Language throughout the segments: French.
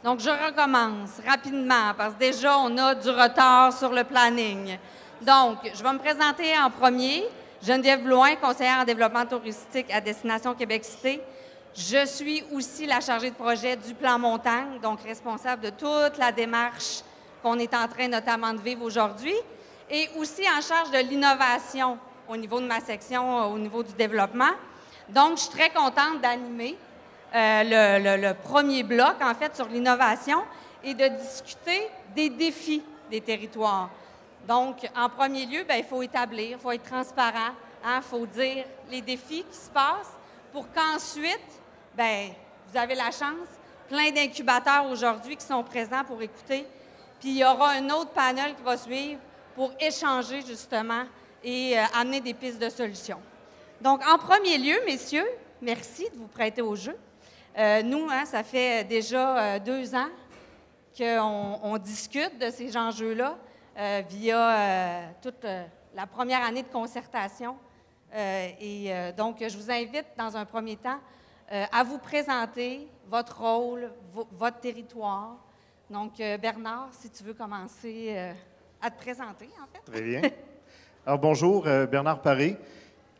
Donc, je recommence rapidement parce que déjà, on a du retard sur le planning. Donc, je vais me présenter en premier. Geneviève Blouin, conseillère en développement touristique à Destination Québec-Cité. Je suis aussi la chargée de projet du plan montagne, donc responsable de toute la démarche qu'on est en train notamment de vivre aujourd'hui, et aussi en charge de l'innovation au niveau de ma section, au niveau du développement. Donc, je suis très contente d'animer le premier bloc, en fait, sur l'innovation et de discuter des défis des territoires. Donc, en premier lieu, bien, il faut établir, il faut être transparent, il faut dire les défis qui se passent pour qu'ensuite, bien, vous avez la chance, plein d'incubateurs aujourd'hui qui sont présents pour écouter. Puis, il y aura un autre panel qui va suivre pour échanger, justement, et amener des pistes de solutions. Donc, en premier lieu, messieurs, merci de vous prêter au jeu. Nous, ça fait déjà 2 ans qu'on discute de ces enjeux-là via toute la première année de concertation. Donc, je vous invite, dans un premier temps, à vous présenter votre rôle, votre territoire. Donc, Bernard, si tu veux commencer à te présenter, en fait. Très bien. Alors, bonjour, Bernard Paré.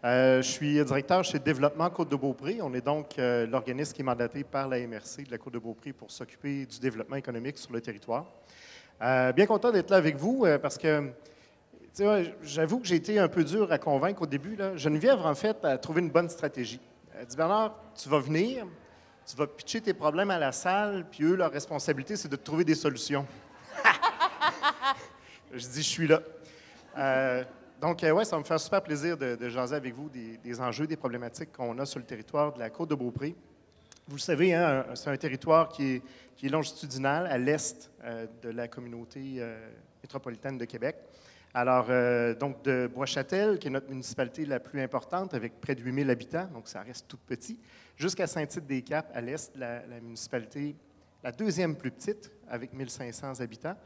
Je suis directeur chez Développement Côte-de-Beaupré. On est donc l'organisme qui est mandaté par la MRC de la Côte-de-Beaupré pour s'occuper du développement économique sur le territoire. Bien content d'être là avec vous parce que j'avoue que j'ai été un peu dur à convaincre au début. Là. Geneviève, en fait, a trouvé une bonne stratégie. Elle dit, Bernard, tu vas venir, tu vas pitcher tes problèmes à la salle, puis eux, leur responsabilité, c'est de te trouver des solutions. Je dis, je suis là. Donc, ouais, ça me fait super plaisir de jaser avec vous des enjeux, des problématiques qu'on a sur le territoire de la Côte-de-Beaupré. Vous le savez, hein, c'est un territoire qui est longitudinal à l'est de la communauté métropolitaine de Québec. Alors, donc, de Bois-Châtel, qui est notre municipalité la plus importante, avec près de 8000 habitants, donc ça reste tout petit, jusqu'à Saint-Tite-des-Caps, à l'est, la municipalité, la deuxième plus petite, avec 1500 habitants.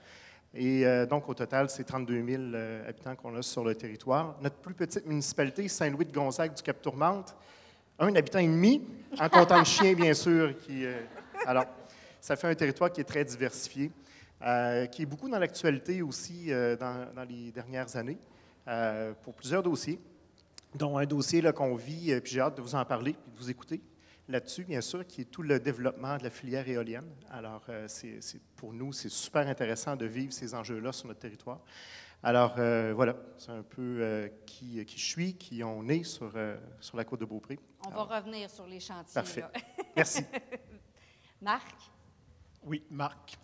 Et donc, au total, c'est 32 000 habitants qu'on a sur le territoire. Notre plus petite municipalité, Saint-Louis-de-Gonzague du Cap-Tourmente, 1 habitant et demi, en comptant le chien, bien sûr. Alors, ça fait un territoire qui est très diversifié, qui est beaucoup dans l'actualité aussi dans les dernières années, pour plusieurs dossiers, dont un dossier qu'on vit, puis j'ai hâte de vous en parler, puis de vous écouter là-dessus, bien sûr, qui est tout le développement de la filière éolienne. Alors, pour nous, c'est super intéressant de vivre ces enjeux-là sur notre territoire. Alors, voilà, c'est un peu qui je suis, qui on est sur la Côte-de-Beaupré. On va revenir sur les chantiers. Parfait. Là. Merci. Marc? Oui, Marc.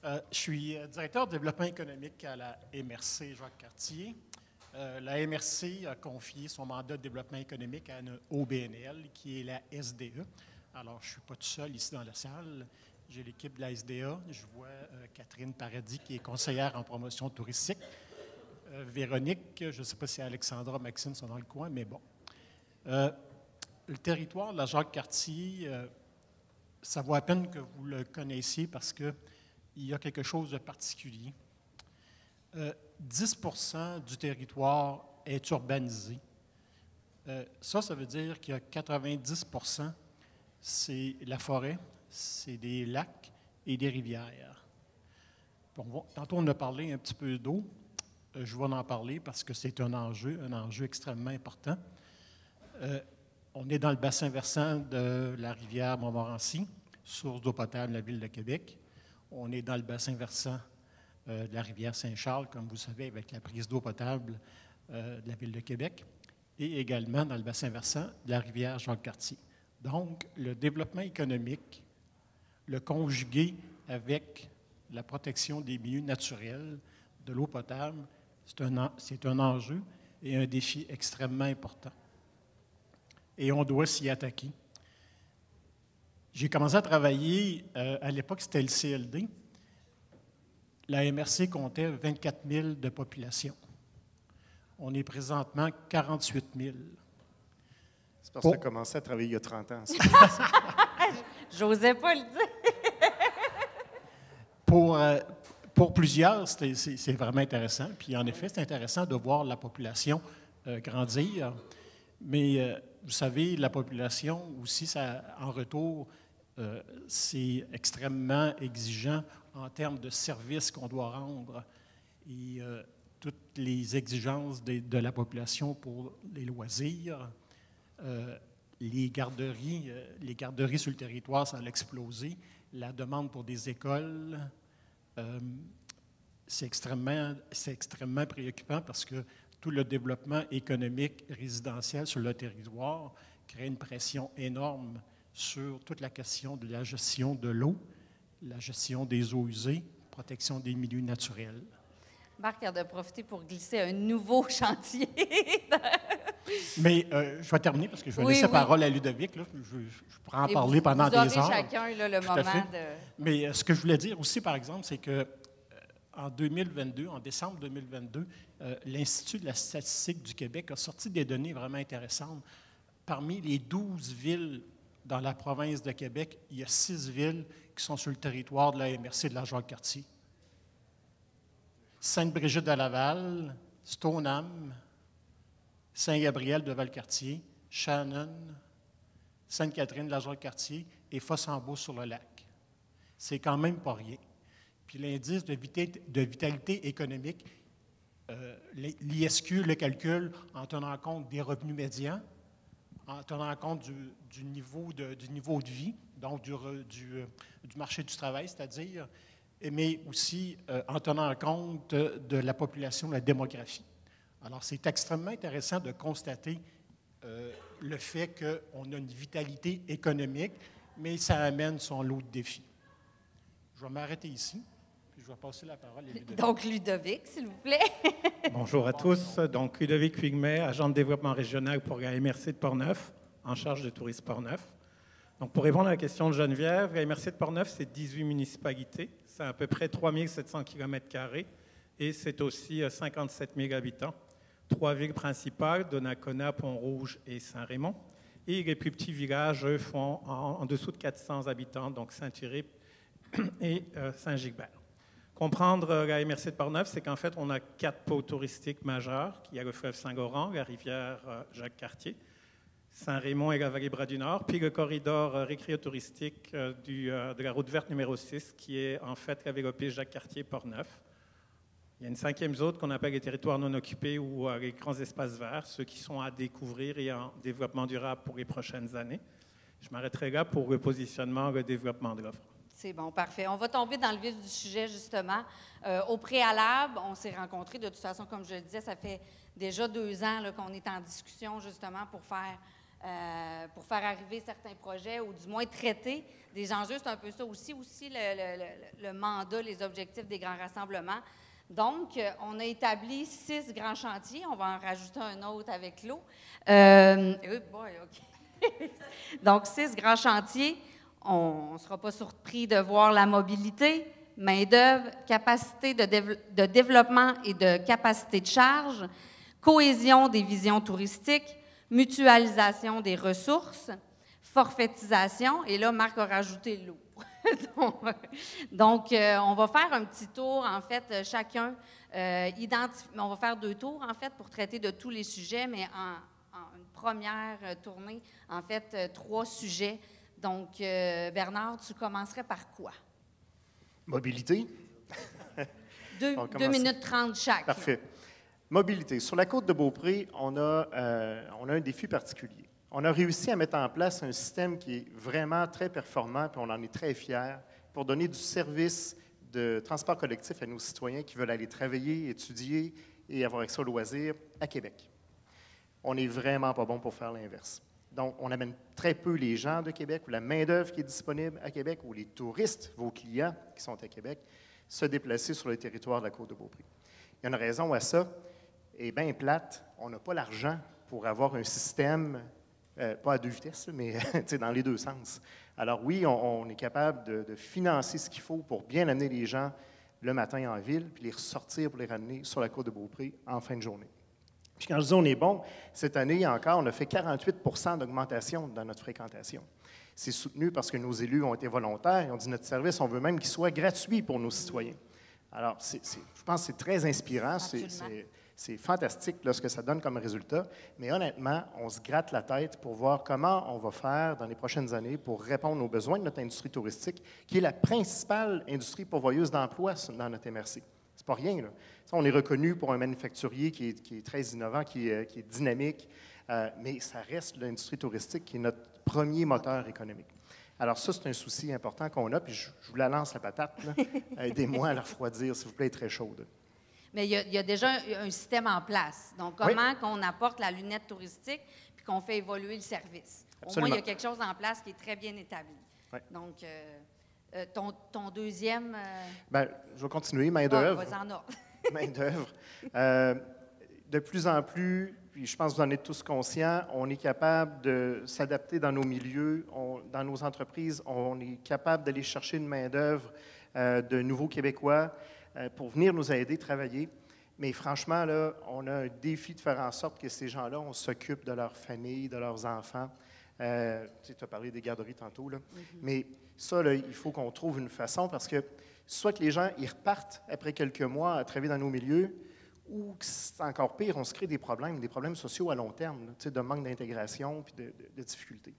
Je suis directeur de développement économique à la MRC Jacques-Cartier. La MRC a confié son mandat de développement économique à une OBNL, qui est la SDE. Alors, je ne suis pas tout seul ici dans la salle. J'ai l'équipe de la SDA. Je vois Catherine Paradis, qui est conseillère en promotion touristique. Véronique, je ne sais pas si Alexandra, Maxime sont dans le coin, mais bon. Le territoire de la Jacques-Cartier, ça vaut à peine que vous le connaissiez parce qu'il y a quelque chose de particulier. 10 % du territoire est urbanisé. Ça veut dire qu'il y a 90 %, c'est la forêt, c'est des lacs et des rivières. Bon, tantôt, on a parlé un petit peu d'eau. Je vais en parler parce que c'est un enjeu extrêmement important. On est dans le bassin versant de la rivière Montmorency, source d'eau potable de la Ville de Québec. On est dans le bassin versant de la rivière Saint-Charles, comme vous savez, avec la prise d'eau potable de la Ville de Québec, et également dans le bassin versant de la rivière Jacques-Cartier. Donc, le développement économique, le conjugué avec la protection des milieux naturels, de l'eau potable, c'est un enjeu et un défi extrêmement important. Et on doit s'y attaquer. J'ai commencé à travailler, à l'époque, c'était le CLD. La MRC comptait 24 000 de population. On est présentement 48 000. C'est parce que tu as commencé à travailler il y a 30 ans. J'osais pas le dire. Pour plusieurs, c'est vraiment intéressant. Puis en effet, c'est intéressant de voir la population grandir. Mais vous savez, la population aussi, ça, en retour, c'est extrêmement exigeant en termes de services qu'on doit rendre et toutes les exigences de la population pour les loisirs. Les garderies sur le territoire, ça a explosé. La demande pour des écoles, c'est extrêmement préoccupant parce que tout le développement économique résidentiel sur le territoire crée une pression énorme sur toute la question de la gestion de l'eau, la gestion des eaux usées, protection des milieux naturels. Marc a de profiter pour glisser un nouveau chantier. Mais je vais terminer parce que je vais laisser la parole à Ludovic. Là. Je pourrais en parler pendant des heures. Vous aurez chacun là, le moment de... Mais ce que je voulais dire aussi, par exemple, c'est que en 2022, en décembre 2022, l'Institut de la statistique du Québec a sorti des données vraiment intéressantes. Parmi les 12 villes dans la province de Québec, il y a 6 villes qui sont sur le territoire de la MRC de la Jacques-Cartier. Sainte-Brigitte-de-Laval, Stoneham, Saint-Gabriel de Valcartier, Shannon, Sainte-Catherine de la Jacques-Cartier et Fossambeau-sur-le-Lac. C'est quand même pas rien. Puis l'indice de vitalité économique, l'ISQ le calcule en tenant compte des revenus médians, en tenant compte du niveau de vie, donc du marché du travail, c'est-à-dire, mais aussi en tenant compte de la population, de la démographie. Alors, c'est extrêmement intéressant de constater le fait qu'on a une vitalité économique, mais ça amène son lot de défis. Je vais m'arrêter ici, puis je vais passer la parole à Ludovic. Donc, Ludovic, s'il vous plaît. Bonjour à tous. Donc, Ludovic Huygmet, agent de développement régional pour la MRC de Portneuf, en charge de tourisme Portneuf. Donc, pour répondre à la question de Geneviève, la MRC de Portneuf, c'est 18 municipalités. C'est à peu près 3700 km² et c'est aussi 57 000 habitants. 3 villes principales, Donnacona, Pont-Rouge et Saint-Raymond. Et les plus petits villages, eux, font en dessous de 400 habitants, donc Saint-Thierry et Saint-Gilbert. Comprendre la MRC de Portneuf, c'est qu'en fait, on a 4 pôles touristiques majeurs. Il y a le fleuve Saint-Laurent, la rivière Jacques-Cartier, Saint-Raymond et la vallée Bras-du-Nord, puis le corridor récréotouristique de la route verte numéro 6, qui est en fait la vélopiste Jacques-Cartier-Portneuf. Il y a une 5e zone qu'on appelle les territoires non occupés ou les grands espaces verts, ceux qui sont à découvrir et en développement durable pour les prochaines années. Je m'arrêterai là pour le positionnement, le développement de l'offre. C'est bon, parfait. On va tomber dans le vif du sujet, justement. Au préalable, on s'est rencontrés. De toute façon, comme je le disais, ça fait déjà 2 ans là, qu'on est en discussion, justement, pour faire arriver certains projets ou du moins traiter des enjeux. C'est un peu ça aussi le mandat, les objectifs des grands rassemblements. Donc, on a établi 6 grands chantiers. On va en rajouter un autre avec l'eau. Donc, 6 grands chantiers. On ne sera pas surpris de voir la mobilité, main-d'œuvre, capacité de développement et de capacité de charge, cohésion des visions touristiques, mutualisation des ressources, forfaitisation, et là, Marc a rajouté l'eau. Donc, on va faire un petit tour, en fait, chacun, on va faire 2 tours, en fait, pour traiter de tous les sujets, mais en une première tournée, en fait, 3 sujets. Donc, Bernard, tu commencerais par quoi? Mobilité. 2 minutes 30 chaque. Parfait. Mobilité. Sur la côte de Beaupré, on a un défi particulier. On a réussi à mettre en place un système qui est vraiment très performant, puis on en est très fiers, pour donner du service de transport collectif à nos citoyens qui veulent aller travailler, étudier et avoir accès aux loisirs à Québec. On n'est vraiment pas bon pour faire l'inverse. Donc, on amène très peu les gens de Québec ou la main-d'œuvre qui est disponible à Québec ou les touristes, vos clients qui sont à Québec, se déplacer sur le territoire de la côte de Beaupré. Il y a une raison à ça, et bien plate, on n'a pas l'argent pour avoir un système, pas à 2 vitesses, mais dans les 2 sens. Alors oui, on est capable de financer ce qu'il faut pour bien amener les gens le matin en ville, puis les ressortir pour les ramener sur la côte de Beaupré en fin de journée. Puis quand je dis on est bon, cette année encore, on a fait 48 % d'augmentation dans notre fréquentation. C'est soutenu parce que nos élus ont été volontaires. Ils ont dit notre service, on veut même qu'il soit gratuit pour nos citoyens. Alors, je pense que c'est très inspirant. C'est fantastique là, ce que ça donne comme résultat, mais honnêtement, on se gratte la tête pour voir comment on va faire dans les prochaines années pour répondre aux besoins de notre industrie touristique, qui est la principale industrie pourvoyeuse d'emplois dans notre MRC. C'est pas rien, là. Ça, on est reconnu pour un manufacturier qui est très innovant, qui est dynamique, mais ça reste l'industrie touristique qui est notre premier moteur économique. Alors ça, c'est un souci important qu'on a, puis je vous la lance la patate. Aidez-moi à la refroidir, s'il vous plaît, elle est très chaude. Mais il y a déjà un système en place. Donc, comment qu'on apporte la lunette touristique puis qu'on fait évoluer le service? Absolument. Au moins, il y a quelque chose en place qui est très bien établi. Oui. Donc, ton deuxième... Bien, je vais continuer. Main-d'œuvre. Vas-y en ordre. Main-d'œuvre. De plus en plus, puis je pense que vous en êtes tous conscients, on est capable de s'adapter dans nos milieux, dans nos entreprises, on est capable d'aller chercher une main-d'œuvre de nouveaux Québécois pour venir nous aider à travailler. Mais franchement, là, on a un défi de faire en sorte que ces gens-là, on s'occupe de leur famille, de leurs enfants. Tu as parlé des garderies tantôt, là. Mais ça, là, il faut qu'on trouve une façon parce que soit que les gens ils repartent après quelques mois à travailler dans nos milieux, ou c'est encore pire, on se crée des problèmes sociaux à long terme, là, de manque d'intégration et de difficultés.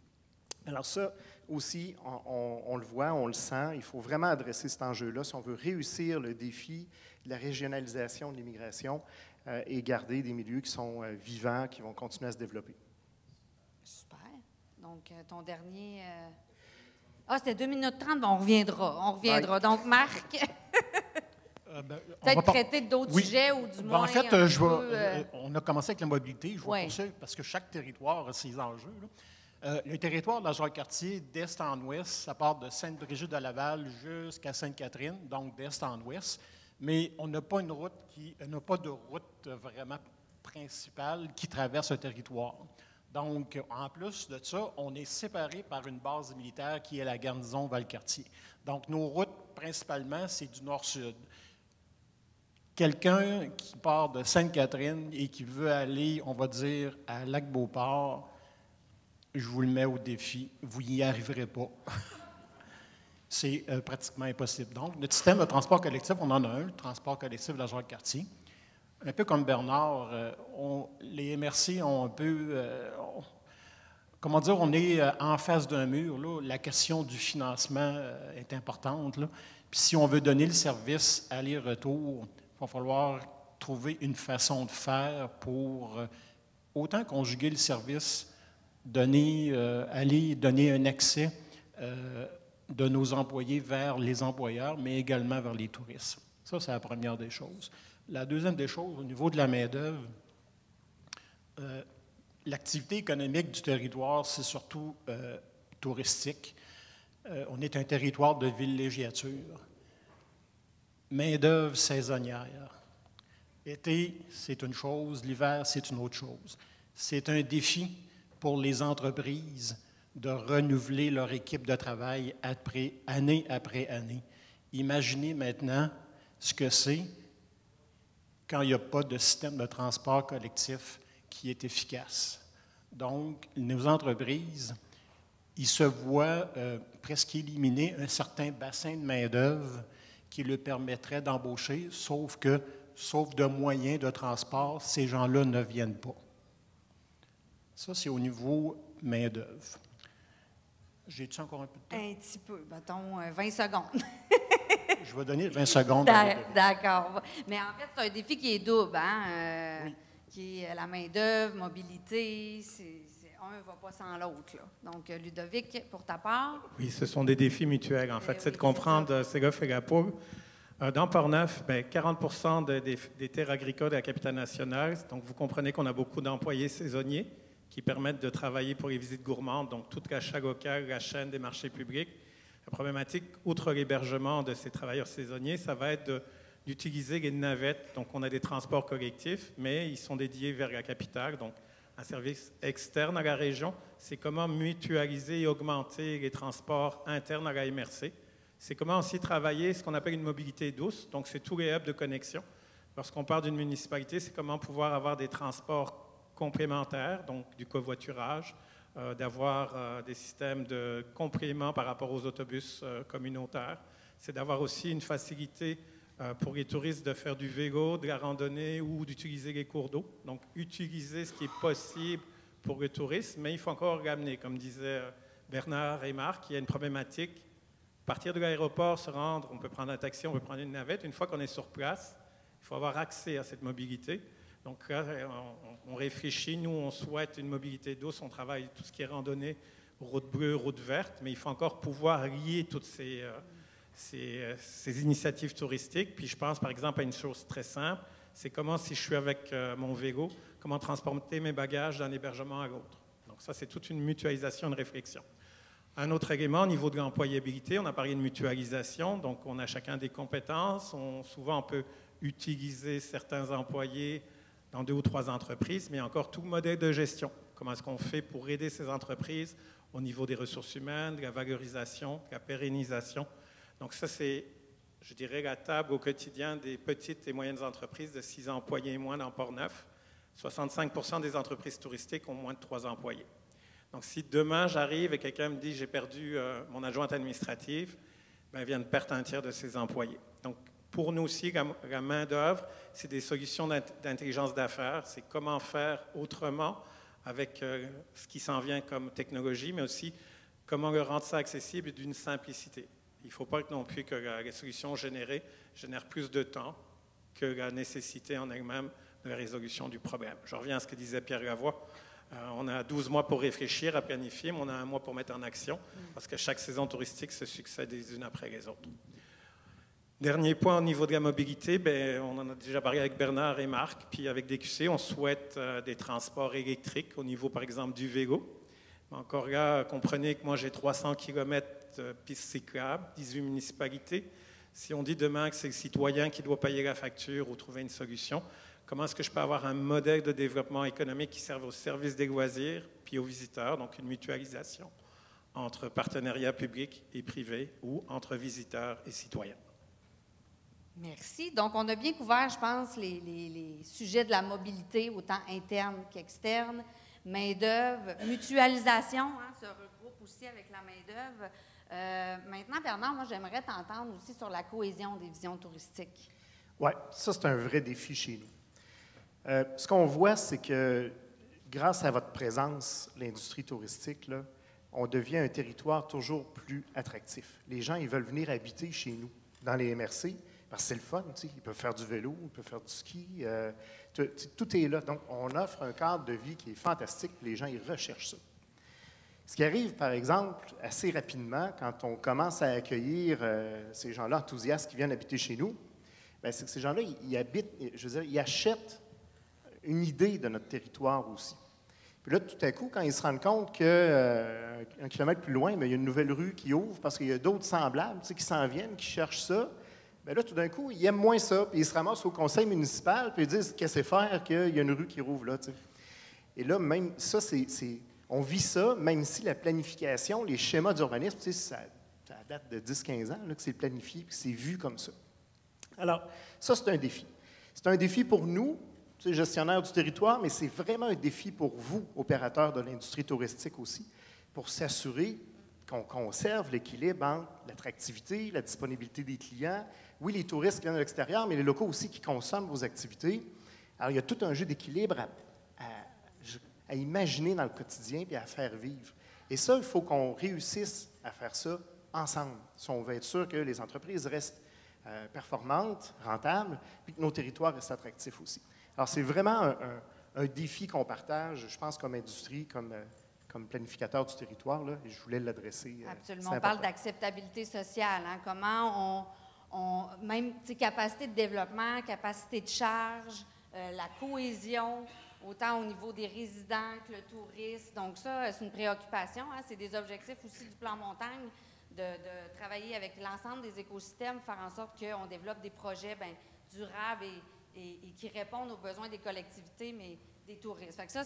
Alors ça aussi, on le voit, on le sent, il faut vraiment adresser cet enjeu-là si on veut réussir le défi de la régionalisation de l'immigration et garder des milieux qui sont vivants, qui vont continuer à se développer. Super. Donc, ton dernier... c'était 2 minutes 30, mais on reviendra. Ouais. Donc, Marc... Peut-être traiter d'autres sujets ou du moins... En fait, on a commencé avec la mobilité. Je vais poursuivre parce que chaque territoire a ses enjeux. Le territoire de la Jacques-Cartier, d'est en ouest, ça part de Sainte-Brigitte-de-Laval jusqu'à Sainte-Catherine, donc d'est en ouest. Mais on n'a pas de route vraiment principale qui traverse le territoire. Donc, en plus de ça, on est séparé par une base militaire qui est la garnison Valcartier. Donc, nos routes, principalement, c'est du nord-sud. Quelqu'un qui part de Sainte-Catherine et qui veut aller, on va dire, à Lac-Beauport, je vous le mets au défi, vous n'y arriverez pas. C'est pratiquement impossible. Donc, notre système de transport collectif, on en a un, le transport collectif de la Jacques-Cartier. Un peu comme Bernard, les MRC ont un peu... comment dire, on est en face d'un mur. Là. La question du financement est importante. Là. Puis si on veut donner le service aller-retour, il va falloir trouver une façon de faire pour autant conjuguer le service, aller donner un accès de nos employés vers les employeurs, mais également vers les touristes. Ça, c'est la première des choses. La deuxième des choses, au niveau de la main-d'œuvre, l'activité économique du territoire, c'est surtout touristique. On est un territoire de villégiature. Main-d'œuvre saisonnière. Été, c'est une chose, l'hiver, c'est une autre chose. C'est un défi pour les entreprises de renouveler leur équipe de travail année après année. Imaginez maintenant ce que c'est quand il n'y a pas de système de transport collectif qui est efficace. Donc, nos entreprises, ils se voient presque éliminer un certain bassin de main-d'œuvre qui leur permettrait d'embaucher, sauf de moyens de transport, ces gens-là ne viennent pas. Ça, c'est au niveau main-d'œuvre. J'ai-tu encore un peu de temps? Un petit peu, mettons 20 secondes. Je vais donner 20 secondes. D'accord. Mais en fait, c'est un défi qui est double, hein? Oui. Qui est la main-d'œuvre, mobilité, un ne va pas sans l'autre. Donc, Ludovic, pour ta part? Oui, ce sont des défis mutuels. En fait, c'est de comprendre Ségolène Gapour. Dans Portneuf, 40 des terres agricoles de la capitale nationale. Donc, vous comprenez qu'on a beaucoup d'employés saisonniers qui permettent de travailler pour les visites gourmandes, donc toute l'achat local, la chaîne des marchés publics. La problématique, outre l'hébergement de ces travailleurs saisonniers, ça va être d'utiliser les navettes. Donc, on a des transports collectifs, mais ils sont dédiés vers la capitale, donc un service externe à la région. C'est comment mutualiser et augmenter les transports internes à la MRC. C'est comment aussi travailler ce qu'on appelle une mobilité douce. Donc, c'est tous les hubs de connexion. Lorsqu'on part d'une municipalité, c'est comment pouvoir avoir des transports complémentaires, donc du covoiturage, d'avoir des systèmes de complément par rapport aux autobus communautaires. C'est d'avoir aussi une facilité pour les touristes de faire du vélo, de la randonnée ou d'utiliser les cours d'eau. Donc, utiliser ce qui est possible pour le tourisme, mais il faut encore l'amener. Comme disaient Bernard et Marc, il y a une problématique. Partir de l'aéroport, se rendre, on peut prendre un taxi, on peut prendre une navette. Une fois qu'on est sur place, il faut avoir accès à cette mobilité. Donc là, on réfléchit, nous, on souhaite une mobilité douce, on travaille tout ce qui est randonnée, route bleue, route verte, mais il faut encore pouvoir lier toutes ces initiatives touristiques. Puis je pense, par exemple, à une chose très simple, c'est comment, si je suis avec mon vélo, comment transporter mes bagages d'un hébergement à l'autre. Donc ça, c'est toute une mutualisation, une réflexion. Un autre élément, au niveau de l'employabilité, on a parlé de mutualisation, donc on a chacun des compétences. Souvent, on peut utiliser certains employés dans 2 ou 3 entreprises, mais encore tout le modèle de gestion. Comment est-ce qu'on fait pour aider ces entreprises au niveau des ressources humaines, de la valorisation, de la pérennisation. Donc ça, c'est, je dirais, la table au quotidien des petites et moyennes entreprises de 6 employés et moins dans Port-Neuf. 65% des entreprises touristiques ont moins de 3 employés. Donc, si demain, j'arrive et quelqu'un me dit « j'ai perdu mon adjointe administrative », ben, elle vient de perdre un tiers de ses employés. Donc, pour nous aussi, la main-d'œuvre, c'est des solutions d'intelligence d'affaires. C'est comment faire autrement avec ce qui s'en vient comme technologie, mais aussi comment le rendre ça accessible et d'une simplicité. Il ne faut pas non plus que les solutions génèrent plus de temps que la nécessité en elle-même de la résolution du problème. Je reviens à ce que disait Pierre Lavoie. On a 12 mois pour réfléchir, à planifier, mais on a 1 mois pour mettre en action, parce que chaque saison touristique se succède les unes après les autres. Dernier point au niveau de la mobilité, bien, on en a déjà parlé avec Bernard et Marc, puis avec DQC, on souhaite des transports électriques au niveau, par exemple, du vélo. Encore là, comprenez que moi, j'ai 300 km de pistes cyclables, 18 municipalités. Si on dit demain que c'est le citoyen qui doit payer la facture ou trouver une solution, comment est-ce que je peux avoir un modèle de développement économique qui serve au service des loisirs puis aux visiteurs, donc une mutualisation entre partenariats publics et privés ou entre visiteurs et citoyens. Merci. Donc, on a bien couvert, je pense, les sujets de la mobilité, autant interne qu'externe, main-d'œuvre, mutualisation, se regroupe aussi avec la main-d'œuvre. Maintenant, Bernard, moi, j'aimerais t'entendre aussi sur la cohésion des visions touristiques. Oui, ça, c'est un vrai défi chez nous. Ce qu'on voit, c'est que grâce à votre présence, l'industrie touristique, là, on devient un territoire toujours plus attractif. Les gens, ils veulent venir habiter chez nous, dans les MRC, parce que c'est le fun, tu sais. Ils peuvent faire du vélo, ils peuvent faire du ski, tout est là. Donc, on offre un cadre de vie qui est fantastique, les gens, ils recherchent ça. Ce qui arrive, par exemple, assez rapidement, quand on commence à accueillir ces gens-là enthousiastes qui viennent habiter chez nous, bien, c'est que ces gens-là, ils habitent, je veux dire, ils achètent une idée de notre territoire aussi. Puis là, tout à coup, quand ils se rendent compte qu'un kilomètre plus loin, bien, il y a une nouvelle rue qui ouvre parce qu'il y a d'autres semblables, tu sais, qui s'en viennent, qui cherchent ça, bien là, tout d'un coup, ils aiment moins ça, puis ils se ramassent au conseil municipal, puis ils disent qu'est-ce que c'est faire qu'il y a une rue qui rouvre là, tu sais. Et là, même ça, on vit ça, même si la planification, les schémas d'urbanisme, tu sais, ça date de 10-15 ans là, que c'est planifié, puis c'est vu comme ça. Alors, ça, c'est un défi. C'est un défi pour nous, gestionnaires du territoire, mais c'est vraiment un défi pour vous, opérateurs de l'industrie touristique aussi, pour s'assurer qu'on conserve l'équilibre entre l'attractivité, la disponibilité des clients. Oui, les touristes qui viennent de l'extérieur, mais les locaux aussi qui consomment vos activités. Alors, il y a tout un jeu d'équilibre à imaginer dans le quotidien et à faire vivre. Et ça, il faut qu'on réussisse à faire ça ensemble, si on veut être sûr que les entreprises restent performantes, rentables, puis que nos territoires restent attractifs aussi. Alors, c'est vraiment un défi qu'on partage, je pense, comme industrie, comme planificateur du territoire, là, et je voulais l'adresser. Absolument. On parle d'acceptabilité sociale. Hein? Comment même capacité de développement, capacité de charge, la cohésion, autant au niveau des résidents que le touriste. Donc ça, c'est une préoccupation. Hein? C'est des objectifs aussi du plan montagne, de travailler avec l'ensemble des écosystèmes, faire en sorte qu'on développe des projets durables et qui répondent aux besoins des collectivités, mais des touristes. Fait que ça,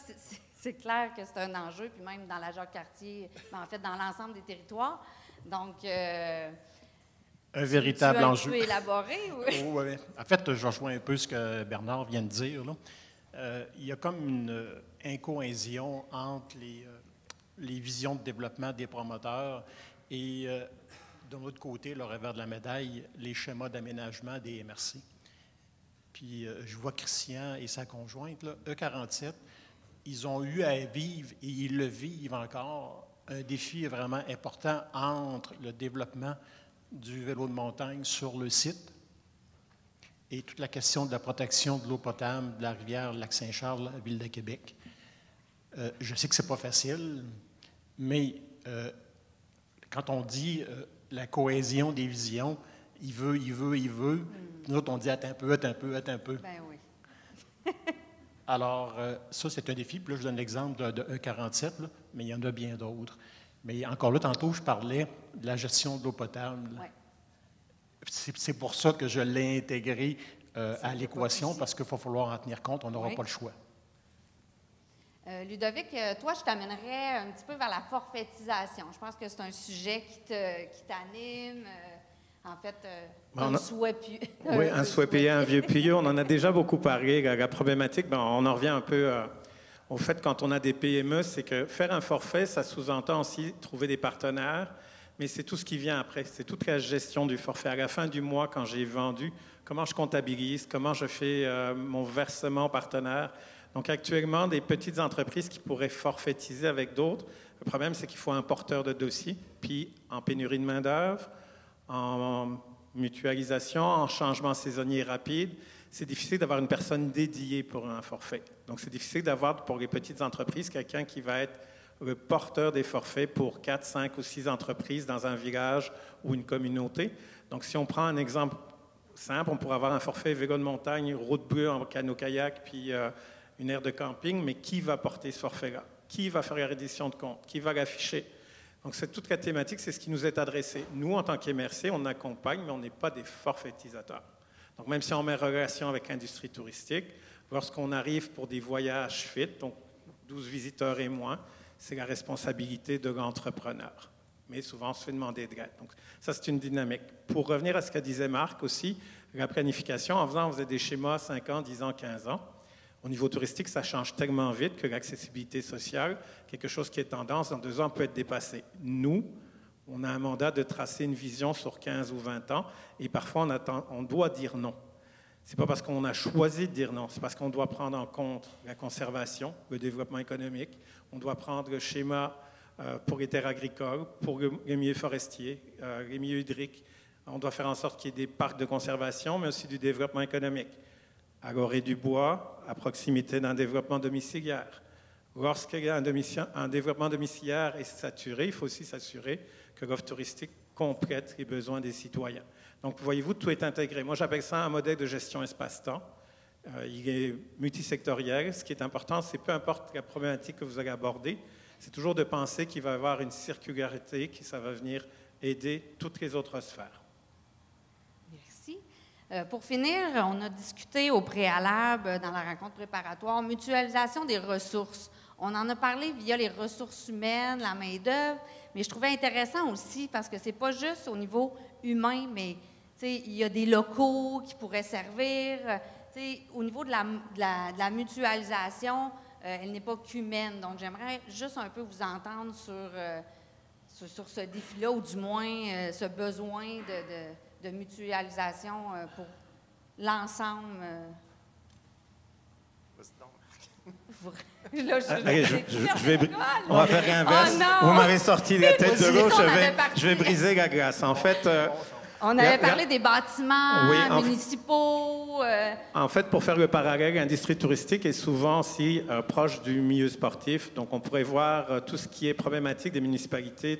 c'est clair que c'est un enjeu, puis même dans la Jacques-Cartier, en fait, dans l'ensemble des territoires. Donc, un véritable enjeu. Tu peux élaborer, oui? Oh, ouais. En fait, je rejoins un peu ce que Bernard vient de dire, là. Il y a comme une incohésion entre les visions de développement des promoteurs et d'un autre côté, le revers de la médaille, les schémas d'aménagement des MRC. Puis je vois Christian et sa conjointe, là, E47, ils ont eu à vivre, et ils le vivent encore, un défi vraiment important entre le développement du vélo de montagne sur le site et toute la question de la protection de l'eau potable de la rivière Lac-Saint-Charles, la ville de Québec. Je sais que ce n'est pas facile, mais quand on dit la cohésion des visions, il veut. Nous autres, on dit attends un peu. Ben oui. Alors, ça, c'est un défi. Puis là, je donne l'exemple de E47, là, mais il y en a bien d'autres. Mais encore là, tantôt, je parlais de la gestion de l'eau potable. Ouais. C'est pour ça que je l'ai intégré à l'équation, parce qu'il va falloir en tenir compte, on n'aura pas le choix. Ludovic, toi, je t'amènerais un petit peu vers la forfaitisation. Je pense que c'est un sujet qui t'anime. En fait, un souhait oui, un souhait payé, un vieux payeux. On en a déjà beaucoup parlé. La problématique, on en revient un peu au fait, quand on a des PME, c'est que faire un forfait, ça sous-entend aussi trouver des partenaires, mais c'est tout ce qui vient après. C'est toute la gestion du forfait. À la fin du mois, quand j'ai vendu, comment je comptabilise, comment je fais mon versement partenaire. Donc, actuellement, des petites entreprises qui pourraient forfaitiser avec d'autres, le problème, c'est qu'il faut un porteur de dossier, puis en pénurie de main-d'œuvre, en mutualisation, en changement saisonnier rapide, c'est difficile d'avoir une personne dédiée pour un forfait. Donc, c'est difficile d'avoir pour les petites entreprises quelqu'un qui va être le porteur des forfaits pour 4, 5 ou 6 entreprises dans un village ou une communauté. Donc, si on prend un exemple simple, on pourrait avoir un forfait vélo de montagne, route bleue en canot-kayak, puis une aire de camping, mais qui va porter ce forfait-là? Qui va faire la reddition de compte? Qui va l'afficher? Donc, c'est toute la thématique, c'est ce qui nous est adressé. Nous, en tant qu'MRC, on accompagne, mais on n'est pas des forfaitisateurs. Donc, même si on met en relation avec l'industrie touristique, lorsqu'on arrive pour des voyages fit, donc 12 visiteurs et moins, c'est la responsabilité de l'entrepreneur. Mais souvent, on se fait demander de l'aide. Donc, ça, c'est une dynamique. Pour revenir à ce que disait Marc aussi, la planification, en faisant, on faisait des schémas 5 ans, 10 ans, 15 ans. Au niveau touristique, ça change tellement vite que l'accessibilité sociale, quelque chose qui est tendance, dans 2 ans, peut être dépassé. Nous, on a un mandat de tracer une vision sur 15 ou 20 ans, et parfois, on doit dire non. Ce n'est pas parce qu'on a choisi de dire non, c'est parce qu'on doit prendre en compte la conservation, le développement économique, on doit prendre le schéma pour les terres agricoles, pour les milieux forestiers, les milieux hydriques. On doit faire en sorte qu'il y ait des parcs de conservation, mais aussi du développement économique. À Gorée-du-Bois, à proximité d'un développement domiciliaire. Lorsqu'il y a un développement domiciliaire est saturé, il faut aussi s'assurer que l'offre touristique complète les besoins des citoyens. Donc, voyez-vous, tout est intégré. Moi, j'appelle ça un modèle de gestion espace-temps. Il est multisectoriel. Ce qui est important, c'est peu importe la problématique que vous allez aborder, c'est toujours de penser qu'il va y avoir une circularité, que ça va venir aider toutes les autres sphères. Merci. Pour finir, on a discuté au préalable dans la rencontre préparatoire, mutualisation des ressources. On en a parlé via les ressources humaines, la main-d'œuvre, mais je trouvais intéressant aussi parce que c'est pas juste au niveau humain, mais il y a des locaux qui pourraient servir. Au niveau de la mutualisation, elle n'est pas qu'humaine. Donc, j'aimerais juste un peu vous entendre sur ce défi-là, ou du moins ce besoin de mutualisation pour l'ensemble. Là, on va faire l'inverse. Vous m'avez sorti la tête de l'eau, je vais briser la glace. En fait, on avait parlé des bâtiments municipaux. En fait, pour faire le parallèle, l'industrie touristique est souvent aussi proche du milieu sportif. Donc, on pourrait voir tout ce qui est problématique des municipalités,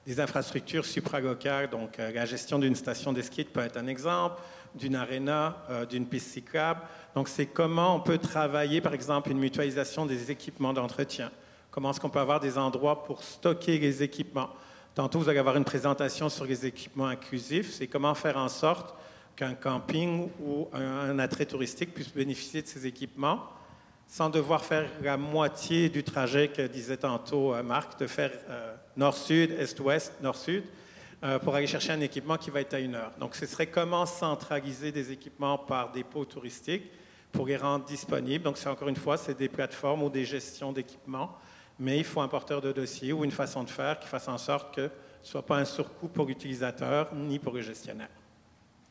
des infrastructures supralocales. Donc, la gestion d'une station de ski peut être un exemple, d'une aréna, d'une piste cyclable. Donc, c'est comment on peut travailler, par exemple, une mutualisation des équipements d'entretien. Comment est-ce qu'on peut avoir des endroits pour stocker les équipements. Tantôt, vous allez avoir une présentation sur les équipements inclusifs. C'est comment faire en sorte qu'un camping ou un attrait touristique puisse bénéficier de ces équipements sans devoir faire la moitié du trajet que disait tantôt Marc, de faire nord-sud, est-ouest, nord-sud, pour aller chercher un équipement qui va être à 1 heure. Donc, ce serait comment centraliser des équipements par dépôt touristique pour les rendre disponibles. Donc, encore une fois, c'est des plateformes ou des gestions d'équipements, mais il faut un porteur de dossier ou une façon de faire qui fasse en sorte que ne soit pas un surcoût pour l'utilisateur ni pour le gestionnaire.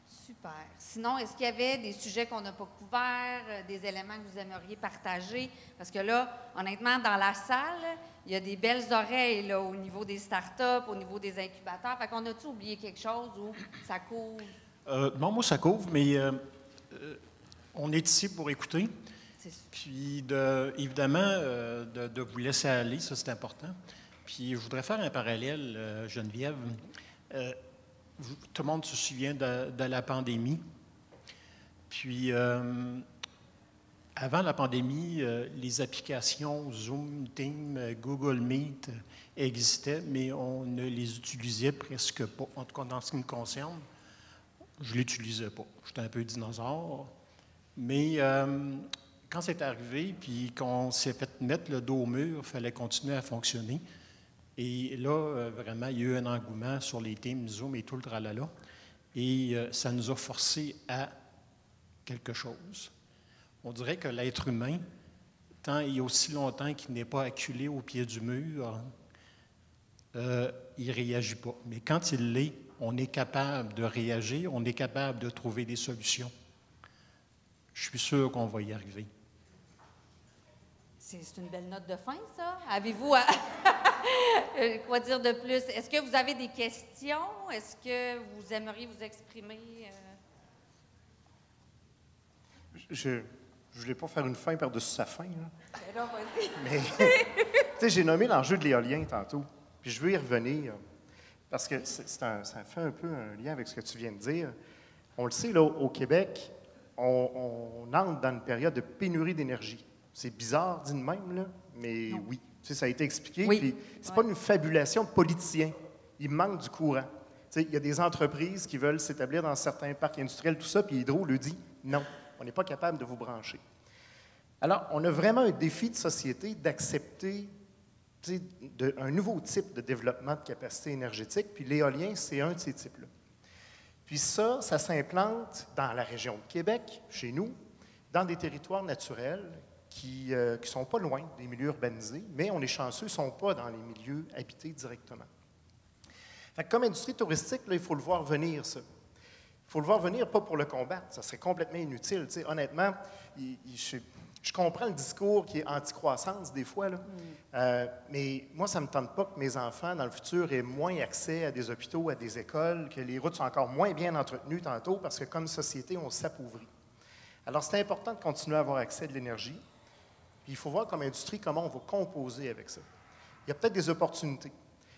Super. Sinon, est-ce qu'il y avait des sujets qu'on n'a pas couverts, des éléments que vous aimeriez partager? Parce que là, honnêtement, dans la salle, il y a des belles oreilles là, au niveau des startups, au niveau des incubateurs. Fait qu'on a-tu oublié quelque chose ou ça couvre? Non, moi, ça couvre, mais on est ici pour écouter. Puis, évidemment, de vous laisser aller, ça, c'est important. Puis, je voudrais faire un parallèle, Geneviève. Tout le monde se souvient de la pandémie. Puis, avant la pandémie, les applications Zoom, Teams, Google Meet existaient, mais on ne les utilisait presque pas. En tout cas, dans ce qui me concerne, je ne l'utilisais pas. J'étais un peu dinosaure. Mais quand c'est arrivé, puis qu'on s'est fait mettre le dos au mur, il fallait continuer à fonctionner. Et là, vraiment, il y a eu un engouement sur les Teams, Zoom et tout le tralala. Et ça nous a forcés à quelque chose. On dirait que l'être humain, tant et aussi longtemps qu'il n'est pas acculé au pied du mur, il ne réagit pas. Mais quand il l'est, on est capable de réagir, on est capable de trouver des solutions. Je suis sûr qu'on va y arriver. C'est une belle note de fin, ça. Avez-vous quoi dire de plus? Est-ce que vous avez des questions? Est-ce que vous aimeriez vous exprimer? Je ne voulais pas faire une fin par-dessus sa fin. Là. Ben là, vas-y. Mais, tu sais, j'ai nommé l'enjeu de l'éolien tantôt. Puis je veux y revenir. Parce que ça fait un peu un lien avec ce que tu viens de dire. On le sait, là, au Québec, on entre dans une période de pénurie d'énergie. C'est bizarre dit de même, là, mais non. Oui. Tu sais, ça a été expliqué. Oui. Puis c'est pas une fabulation de politiciens. Il manque du courant. Tu sais, il y a des entreprises qui veulent s'établir dans certains parcs industriels, tout ça, puis Hydro le dit, non, on n'est pas capable de vous brancher. Alors, on a vraiment un défi de société d'accepter un nouveau type de développement de capacité énergétique, puis l'éolien, c'est un de ces types-là. Puis ça s'implante dans la région de Québec, chez nous, dans des territoires naturels qui ne sont pas loin des milieux urbanisés, mais on est chanceux, ils ne sont pas dans les milieux habités directement. Fait que comme industrie touristique, là, il faut le voir venir, ça. Il faut le voir venir, pas pour le combattre, ça serait complètement inutile. Tu sais, honnêtement, je comprends le discours qui est anti-croissance des fois, là. Mais moi, ça ne me tente pas que mes enfants, dans le futur, aient moins accès à des hôpitaux, à des écoles, que les routes soient encore moins bien entretenues tantôt, parce que comme société, on s'appauvrit. Alors, c'est important de continuer à avoir accès à de l'énergie. Puis il faut voir comme industrie comment on va composer avec ça. Il y a peut-être des opportunités.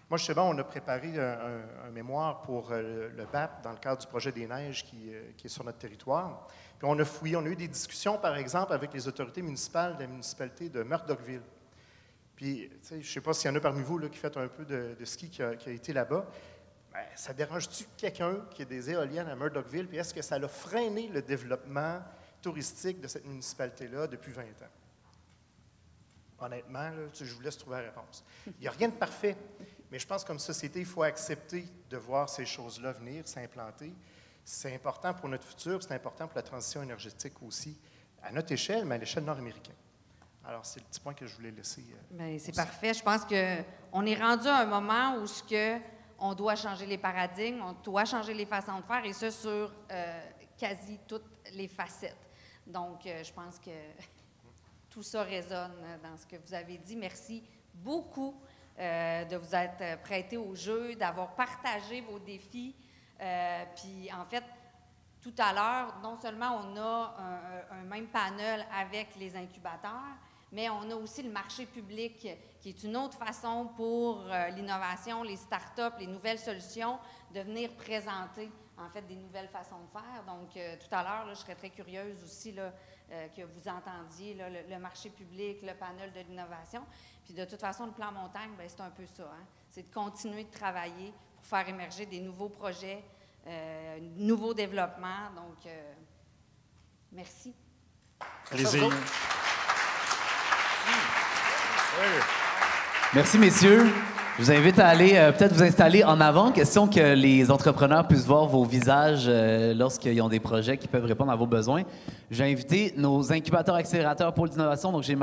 Moi, je sais bien, on a préparé un mémoire pour le BAP dans le cadre du projet des Neiges qui est sur notre territoire. Puis on a fouillé, on a eu des discussions, par exemple, avec les autorités municipales de la municipalité de Murdochville. Puis, tu sais, je ne sais pas s'il y en a parmi vous là, qui fait un peu de ski qui a été là-bas. Bien, ça dérange-tu quelqu'un qui a des éoliennes à Murdochville? Puis est-ce que ça a freiné le développement touristique de cette municipalité-là depuis 20 ans? Honnêtement, là, je vous laisse trouver la réponse. Il n'y a rien de parfait, mais je pense que comme société, il faut accepter de voir ces choses-là venir, s'implanter. C'est important pour notre futur, c'est important pour la transition énergétique aussi, à notre échelle, mais à l'échelle nord-américaine. Alors, c'est le petit point que je voulais laisser. Bien, c'est parfait. Je pense qu'on est rendu à un moment où on doit changer les paradigmes, on doit changer les façons de faire, et ça sur quasi toutes les facettes. Donc, je pense que tout ça résonne dans ce que vous avez dit. Merci beaucoup de vous être prêté au jeu, d'avoir partagé vos défis. Puis, en fait, tout à l'heure, non seulement on a un même panel avec les incubateurs, mais on a aussi le marché public, qui est une autre façon pour l'innovation, les startups, les nouvelles solutions, de venir présenter, en fait, des nouvelles façons de faire. Donc, tout à l'heure, je serais très curieuse aussi là, que vous entendiez là, le marché public, le panel de l'innovation. Puis, de toute façon, le plan montagne, bien, c'est un peu ça. Hein? C'est de continuer de travailler pour faire émerger des nouveaux projets, nouveaux développements. Donc, merci. Plaisir. Merci, messieurs. Je vous invite à aller peut-être vous installer en avant, question que les entrepreneurs puissent voir vos visages lorsqu'ils ont des projets qui peuvent répondre à vos besoins. J'ai invité nos incubateurs accélérateurs pour l'innovation. Donc, j'ai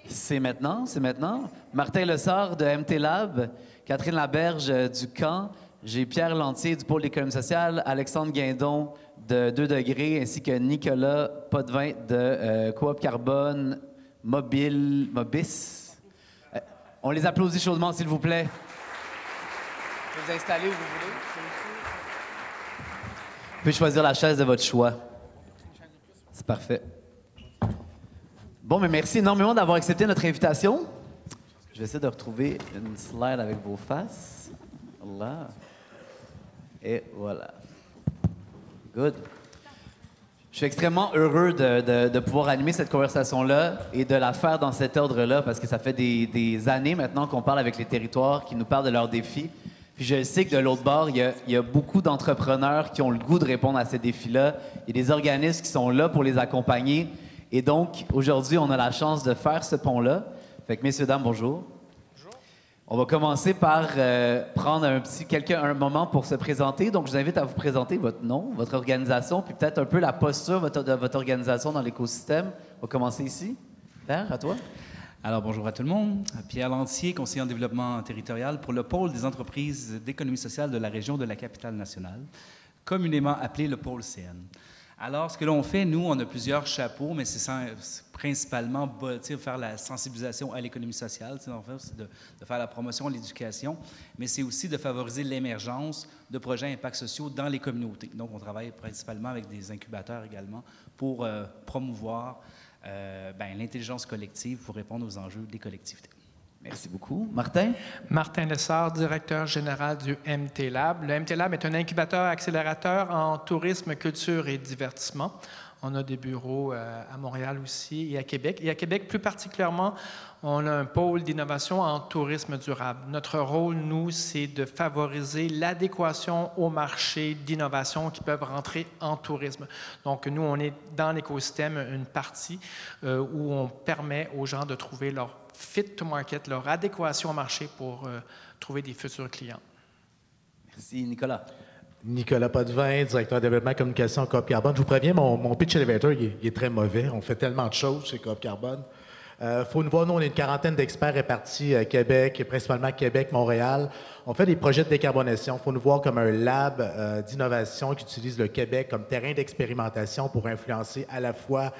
C'est maintenant, c'est maintenant. Martin Lessard de MT Lab, Catherine Laberge du Camp, j'ai Pierre Lantier du Pôle d'économie sociale, Alexandre Guindon de 2 degrés, ainsi que Nicolas Potvin de Coop Carbone Mobis. On les applaudit chaudement, s'il vous plaît. Vous pouvez vous installer où vous voulez. Vous pouvez choisir la chaise de votre choix. C'est parfait. Bon, mais merci énormément d'avoir accepté notre invitation. Je vais essayer de retrouver une slide avec vos faces. Là. Et voilà. Good. Je suis extrêmement heureux de pouvoir animer cette conversation-là et de la faire dans cet ordre-là parce que ça fait des années maintenant qu'on parle avec les territoires, qui nous parlent de leurs défis. Puis je sais que de l'autre bord, il y a beaucoup d'entrepreneurs qui ont le goût de répondre à ces défis-là. Il y a des organismes qui sont là pour les accompagner. Et donc, aujourd'hui, on a la chance de faire ce pont-là. Fait que, messieurs, dames, bonjour. Bonjour. On va commencer par prendre un moment pour se présenter. Donc, je vous invite à vous présenter votre nom, votre organisation, puis peut-être un peu la posture de votre organisation dans l'écosystème. On va commencer ici. Pierre, à toi. Alors, bonjour à tout le monde. Pierre Lantier, conseiller en développement territorial pour le pôle des entreprises d'économie sociale de la région de la Capitale-Nationale, communément appelé le pôle CN. Alors, ce que l'on fait, nous, on a plusieurs chapeaux, mais c'est principalement faire la sensibilisation à l'économie sociale, c'est de faire la promotion, l'éducation, mais c'est aussi de favoriser l'émergence de projets à impact sociaux dans les communautés. Donc, on travaille principalement avec des incubateurs également pour promouvoir l'intelligence collective pour répondre aux enjeux des collectivités. Merci beaucoup. Martin? Martin Lessard, directeur général du MT Lab. Le MT Lab est un incubateur accélérateur en tourisme, culture et divertissement. On a des bureaux à Montréal aussi et à Québec. Et à Québec, plus particulièrement, on a un pôle d'innovation en tourisme durable. Notre rôle, nous, c'est de favoriser l'adéquation au marché d'innovation qui peuvent rentrer en tourisme. Donc, nous, on est dans l'écosystème une partie où on permet aux gens de trouver leur fit to market, leur adéquation au marché pour trouver des futurs clients. Merci, Nicolas. Nicolas Potvin, directeur de développement et communication à Coop Carbone. Je vous préviens, mon pitch elevator, il est très mauvais. On fait tellement de choses chez Coop Carbone. Faut nous voir, nous, on est une quarantaine d'experts répartis à Québec, principalement Québec, Montréal. On fait des projets de décarbonation. Il faut nous voir comme un lab d'innovation qui utilise le Québec comme terrain d'expérimentation pour influencer à la fois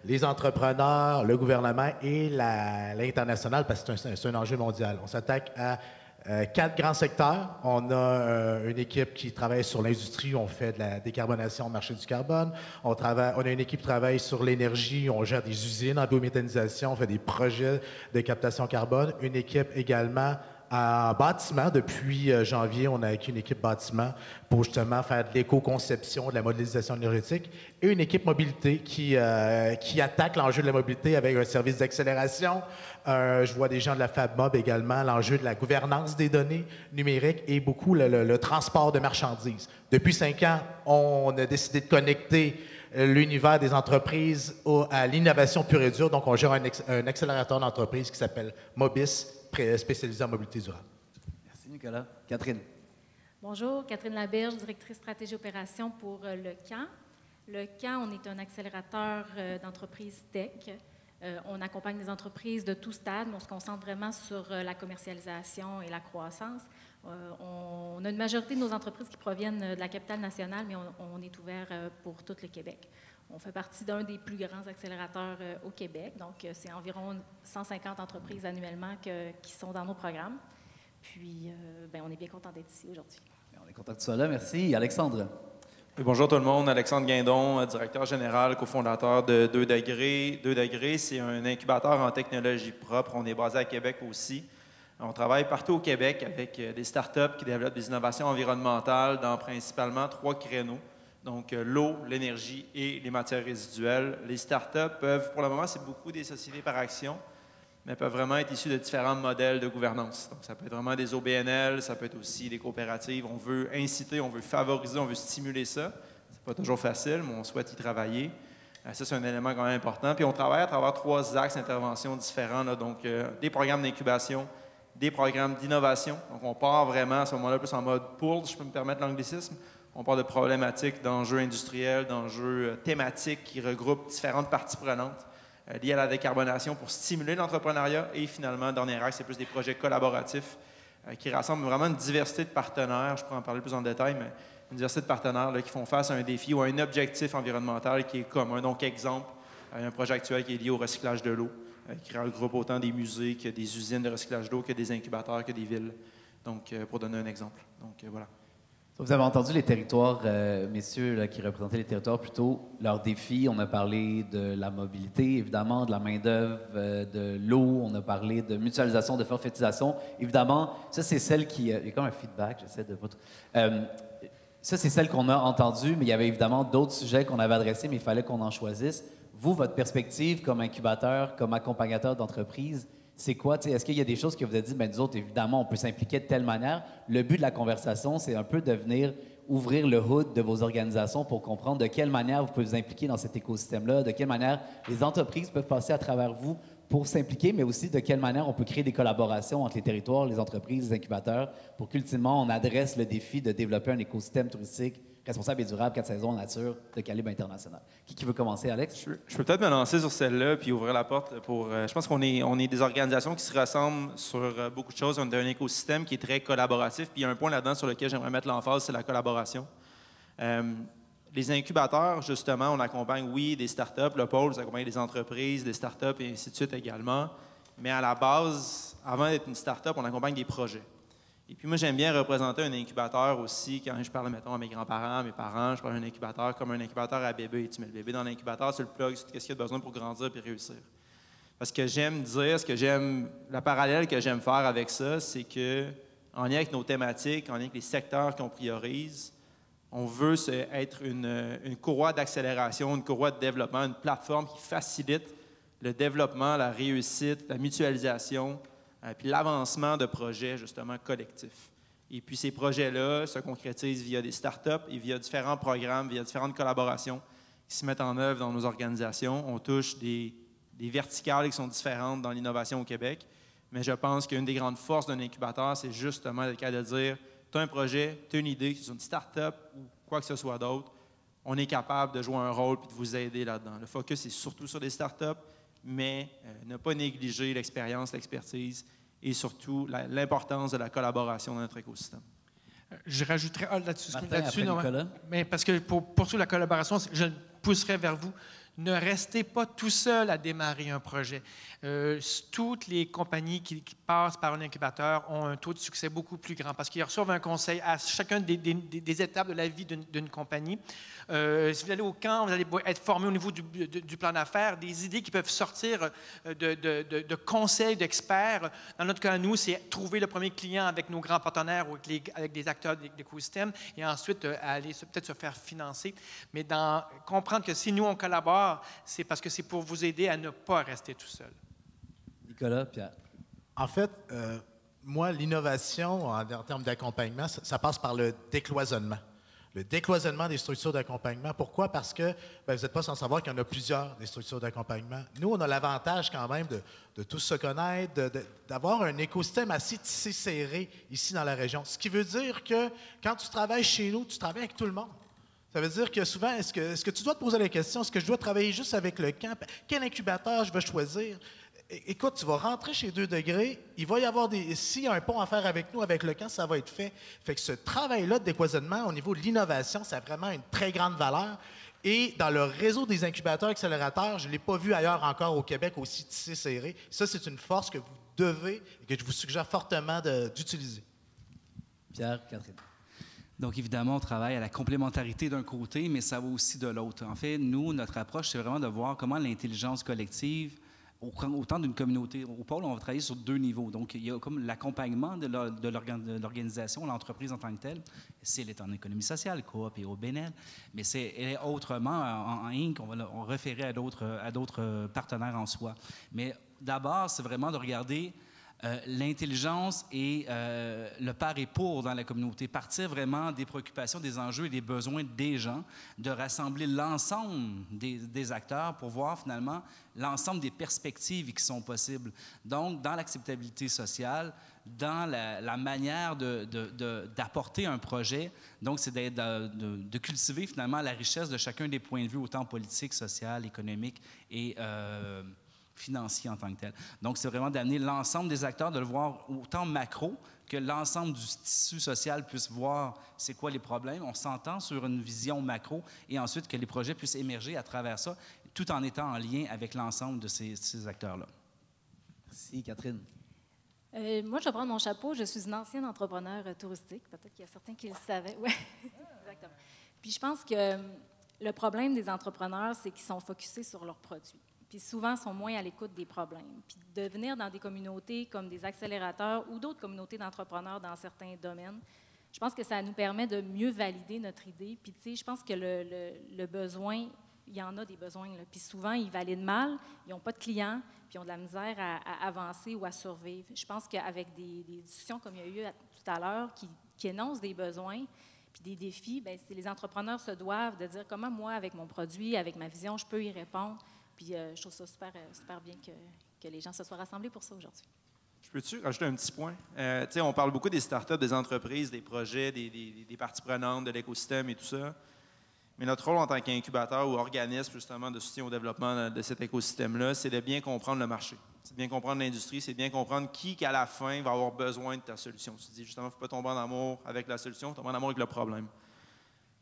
les entrepreneurs, le gouvernement et l'international, parce que c'est un enjeu mondial. On s'attaque à 4 grands secteurs. On a une équipe qui travaille sur l'industrie, on fait de la décarbonation au marché du carbone. On a une équipe qui travaille sur l'énergie, on gère des usines en biométhanisation, on fait des projets de captation carbone. Une équipe également en bâtiment. Depuis janvier, on a acquis une équipe bâtiment pour justement faire de l'éco-conception, de la modélisation énergétique, et une équipe mobilité qui attaque l'enjeu de la mobilité avec un service d'accélération. Je vois des gens de la FabMob également, l'enjeu de la gouvernance des données numériques et beaucoup le transport de marchandises. Depuis 5 ans, on a décidé de connecter l'univers des entreprises à l'innovation pure et dure. Donc, on gère un accélérateur d'entreprise qui s'appelle Mobis, spécialisé en mobilité durable. Merci, Nicolas. Catherine. Bonjour, Catherine Laberge, directrice stratégie opération pour le CAN. Le CAN, on est un accélérateur d'entreprises tech. On accompagne des entreprises de tout stade, mais on se concentre vraiment sur la commercialisation et la croissance. On a une majorité de nos entreprises qui proviennent de la Capitale-Nationale, mais on est ouvert pour tout le Québec. On fait partie d'un des plus grands accélérateurs au Québec, donc c'est environ 150 entreprises annuellement qui sont dans nos programmes. Puis, on est bien content d'être ici aujourd'hui. On est content que tu sois là, merci. Alexandre. Oui, bonjour tout le monde, Alexandre Guindon, directeur général, cofondateur de 2 degrés. 2 degrés, c'est un incubateur en technologie propre. On est basé à Québec aussi. On travaille partout au Québec avec des startups qui développent des innovations environnementales dans principalement 3 créneaux. Donc, l'eau, l'énergie et les matières résiduelles. Les startups peuvent, pour le moment, c'est beaucoup des sociétés par action, mais peuvent vraiment être issues de différents modèles de gouvernance. Donc, ça peut être vraiment des OBNL, ça peut être aussi des coopératives. On veut inciter, on veut favoriser, on veut stimuler ça. C'est pas toujours facile, mais on souhaite y travailler. Ça, c'est un élément quand même important. Puis, on travaille à travers 3 axes d'intervention différents. Là. Donc, des programmes d'incubation, des programmes d'innovation. Donc, on part vraiment à ce moment-là plus en mode pull, si je peux me permettre l'anglicisme. On parle de problématiques, d'enjeux industriels, d'enjeux thématiques qui regroupent différentes parties prenantes. liés à la décarbonation pour stimuler l'entrepreneuriat. Et finalement, dernier axe, c'est plus des projets collaboratifs qui rassemblent vraiment une diversité de partenaires. Je pourrais en parler plus en détail, mais une diversité de partenaires là, qui font face à un défi ou à un objectif environnemental qui est commun. Donc, exemple, un projet actuel qui est lié au recyclage de l'eau, qui regroupe autant des musées que des usines de recyclage d'eau, que des incubateurs, que des villes. Donc, pour donner un exemple. Donc, voilà. Vous avez entendu les territoires, messieurs là, qui représentaient les territoires plutôt, leurs défis. On a parlé de la mobilité, évidemment, de la main-d'œuvre, de l'eau. On a parlé de mutualisation, de forfaitisation. Évidemment, ça, c'est celle qui. Il y a comme un feedback, j'essaie de pas. Ça, c'est celle qu'on a entendue, mais il y avait évidemment d'autres sujets qu'on avait adressés, mais il fallait qu'on en choisisse. Vous, votre perspective comme incubateur, comme accompagnateur d'entreprise, c'est quoi? Est-ce qu'il y a des choses que vous avez dit, bien, nous autres, évidemment, on peut s'impliquer de telle manière. Le but de la conversation, c'est un peu de venir ouvrir le hood de vos organisations pour comprendre de quelle manière vous pouvez vous impliquer dans cet écosystème-là, de quelle manière les entreprises peuvent passer à travers vous pour s'impliquer, mais aussi de quelle manière on peut créer des collaborations entre les territoires, les entreprises, les incubateurs, pour qu'ultimement, on adresse le défi de développer un écosystème touristique responsable et durable, 4 saisons, nature, de calibre international. Qui veut commencer, Alex? Je peux peut-être me lancer sur celle-là puis ouvrir la porte pour... je pense qu'on est des organisations qui se ressemblent sur beaucoup de choses. On a un écosystème qui est très collaboratif. Puis il y a un point là-dedans sur lequel j'aimerais mettre l'emphase, c'est la collaboration. Les incubateurs, justement, on accompagne, oui, des startups. Le pôle, ça accompagne des entreprises, des startups et ainsi de suite également. Mais à la base, avant d'être une startup, on accompagne des projets. Et puis moi, j'aime bien représenter un incubateur aussi. Quand je parle, mettons, à mes grands-parents, à mes parents, je parle d'un incubateur comme un incubateur à bébé. Tu mets le bébé dans l'incubateur, tu le plugues, c'est qu'est-ce qu'il y a besoin pour grandir et réussir. Parce que j'aime dire, la parallèle que j'aime faire avec ça, c'est que en lien avec nos thématiques, en lien avec les secteurs qu'on priorise, on veut être une courroie d'accélération, une courroie de développement, une plateforme qui facilite le développement, la réussite, la mutualisation, puis l'avancement de projets, justement, collectifs. Et puis ces projets-là se concrétisent via des startups et via différents programmes, via différentes collaborations qui se mettent en œuvre dans nos organisations. On touche des verticales qui sont différentes dans l'innovation au Québec, mais je pense qu'une des grandes forces d'un incubateur, c'est justement le cas de dire tu as un projet, tu as une idée, que ce soit une start-up ou quoi que ce soit d'autre, on est capable de jouer un rôle et de vous aider là-dedans. Le focus est surtout sur des start-up, mais ne pas négliger l'expérience, l'expertise et surtout l'importance de la collaboration dans notre écosystème. Je rajouterais là-dessus. Nicolas. Mais parce que pour poursuivre la collaboration, je pousserais vers vous. Ne restez pas tout seul à démarrer un projet. Toutes les compagnies qui passent par un incubateur ont un taux de succès beaucoup plus grand parce qu'ils reçoivent un conseil à chacune des étapes de la vie d'une compagnie. Si vous allez au camp, vous allez être formé au niveau du plan d'affaires, des idées qui peuvent sortir de conseils d'experts. Dans notre cas, nous, c'est trouver le premier client avec nos grands partenaires ou avec des acteurs de l'écosystème et ensuite aller peut-être se faire financer. Mais comprendre que si nous, on collabore, c'est parce que c'est pour vous aider à ne pas rester tout seul. Nicolas, Pierre. En fait, moi, l'innovation en termes d'accompagnement, ça passe par le décloisonnement. Le décloisonnement des structures d'accompagnement. Pourquoi? Parce que vous n'êtes pas sans savoir qu'il y en a plusieurs, des structures d'accompagnement. Nous, on a l'avantage quand même de tous se connaître, d'avoir un écosystème assez tissé serré ici dans la région. Ce qui veut dire que quand tu travailles chez nous, tu travailles avec tout le monde. Ça veut dire que souvent, est-ce que tu dois te poser la question, est-ce que je dois travailler juste avec le camp? Quel incubateur je vais choisir? Écoute, tu vas rentrer chez 2 degrés, il va y avoir s'il y a un pont à faire avec nous, avec le camp, ça va être fait. Fait que ce travail-là de décloisonnement au niveau de l'innovation, ça a vraiment une très grande valeur. Et dans le réseau des incubateurs accélérateurs, je ne l'ai pas vu ailleurs encore au Québec aussi tissé serré. Ça, c'est une force que vous devez et que je vous suggère fortement d'utiliser. Pierre, Catherine. Donc, évidemment, on travaille à la complémentarité d'un côté, mais ça va aussi de l'autre. En fait, nous, notre approche, c'est vraiment de voir comment l'intelligence collective, autant d'une communauté, au pôle, on va travailler sur 2 niveaux. Donc, il y a comme l'accompagnement de l'organisation, l'entreprise en tant que telle. Si elle est en économie sociale, coop et au BNL, mais elle est autrement, en Inc., on va référer à d'autres partenaires en soi. Mais d'abord, c'est vraiment de regarder l'intelligence et le par et pour dans la communauté. Partir vraiment des préoccupations, des enjeux et des besoins des gens, de rassembler l'ensemble des acteurs pour voir finalement l'ensemble des perspectives qui sont possibles. Donc, dans l'acceptabilité sociale, dans la manière d'apporter un projet, donc c'est de cultiver finalement la richesse de chacun des points de vue, autant politique, social, économique et financier en tant que tel. Donc, c'est vraiment d'amener l'ensemble des acteurs, de le voir autant macro que l'ensemble du tissu social puisse voir c'est quoi les problèmes. On s'entend sur une vision macro et ensuite que les projets puissent émerger à travers ça, tout en étant en lien avec l'ensemble de ces acteurs-là. Merci, Catherine. Moi, je vais prendre mon chapeau. Je suis une ancienne entrepreneur touristique. Peut-être qu'il y a certains qui le savaient. Oui, exactement. Puis je pense que le problème des entrepreneurs, c'est qu'ils sont focusés sur leurs produits. Puis souvent, sont moins à l'écoute des problèmes. Puis de venir dans des communautés comme des accélérateurs ou d'autres communautés d'entrepreneurs dans certains domaines, je pense que ça nous permet de mieux valider notre idée. Puis tu sais, je pense que le besoin, il y en a des besoins, là. Puis souvent, ils valident mal, ils n'ont pas de clients, puis ils ont de la misère à avancer ou à survivre. Je pense qu'avec des discussions comme il y a eu tout à l'heure qui énoncent des besoins puis des défis, bien, les entrepreneurs se doivent de dire comment moi, avec mon produit, avec ma vision, je peux y répondre. Puis je trouve ça super bien que les gens se soient rassemblés pour ça aujourd'hui. Je peux-tu rajouter un petit point? On parle beaucoup des startups, des entreprises, des projets, des parties prenantes, de l'écosystème et tout ça. Mais notre rôle en tant qu'incubateur ou organisme justement de soutien au développement de cet écosystème-là, c'est de bien comprendre le marché. C'est de bien comprendre l'industrie, c'est de bien comprendre qui, qu'à la fin, va avoir besoin de ta solution. Tu te dis justement, il ne faut pas tomber en amour avec la solution, tomber en amour avec le problème.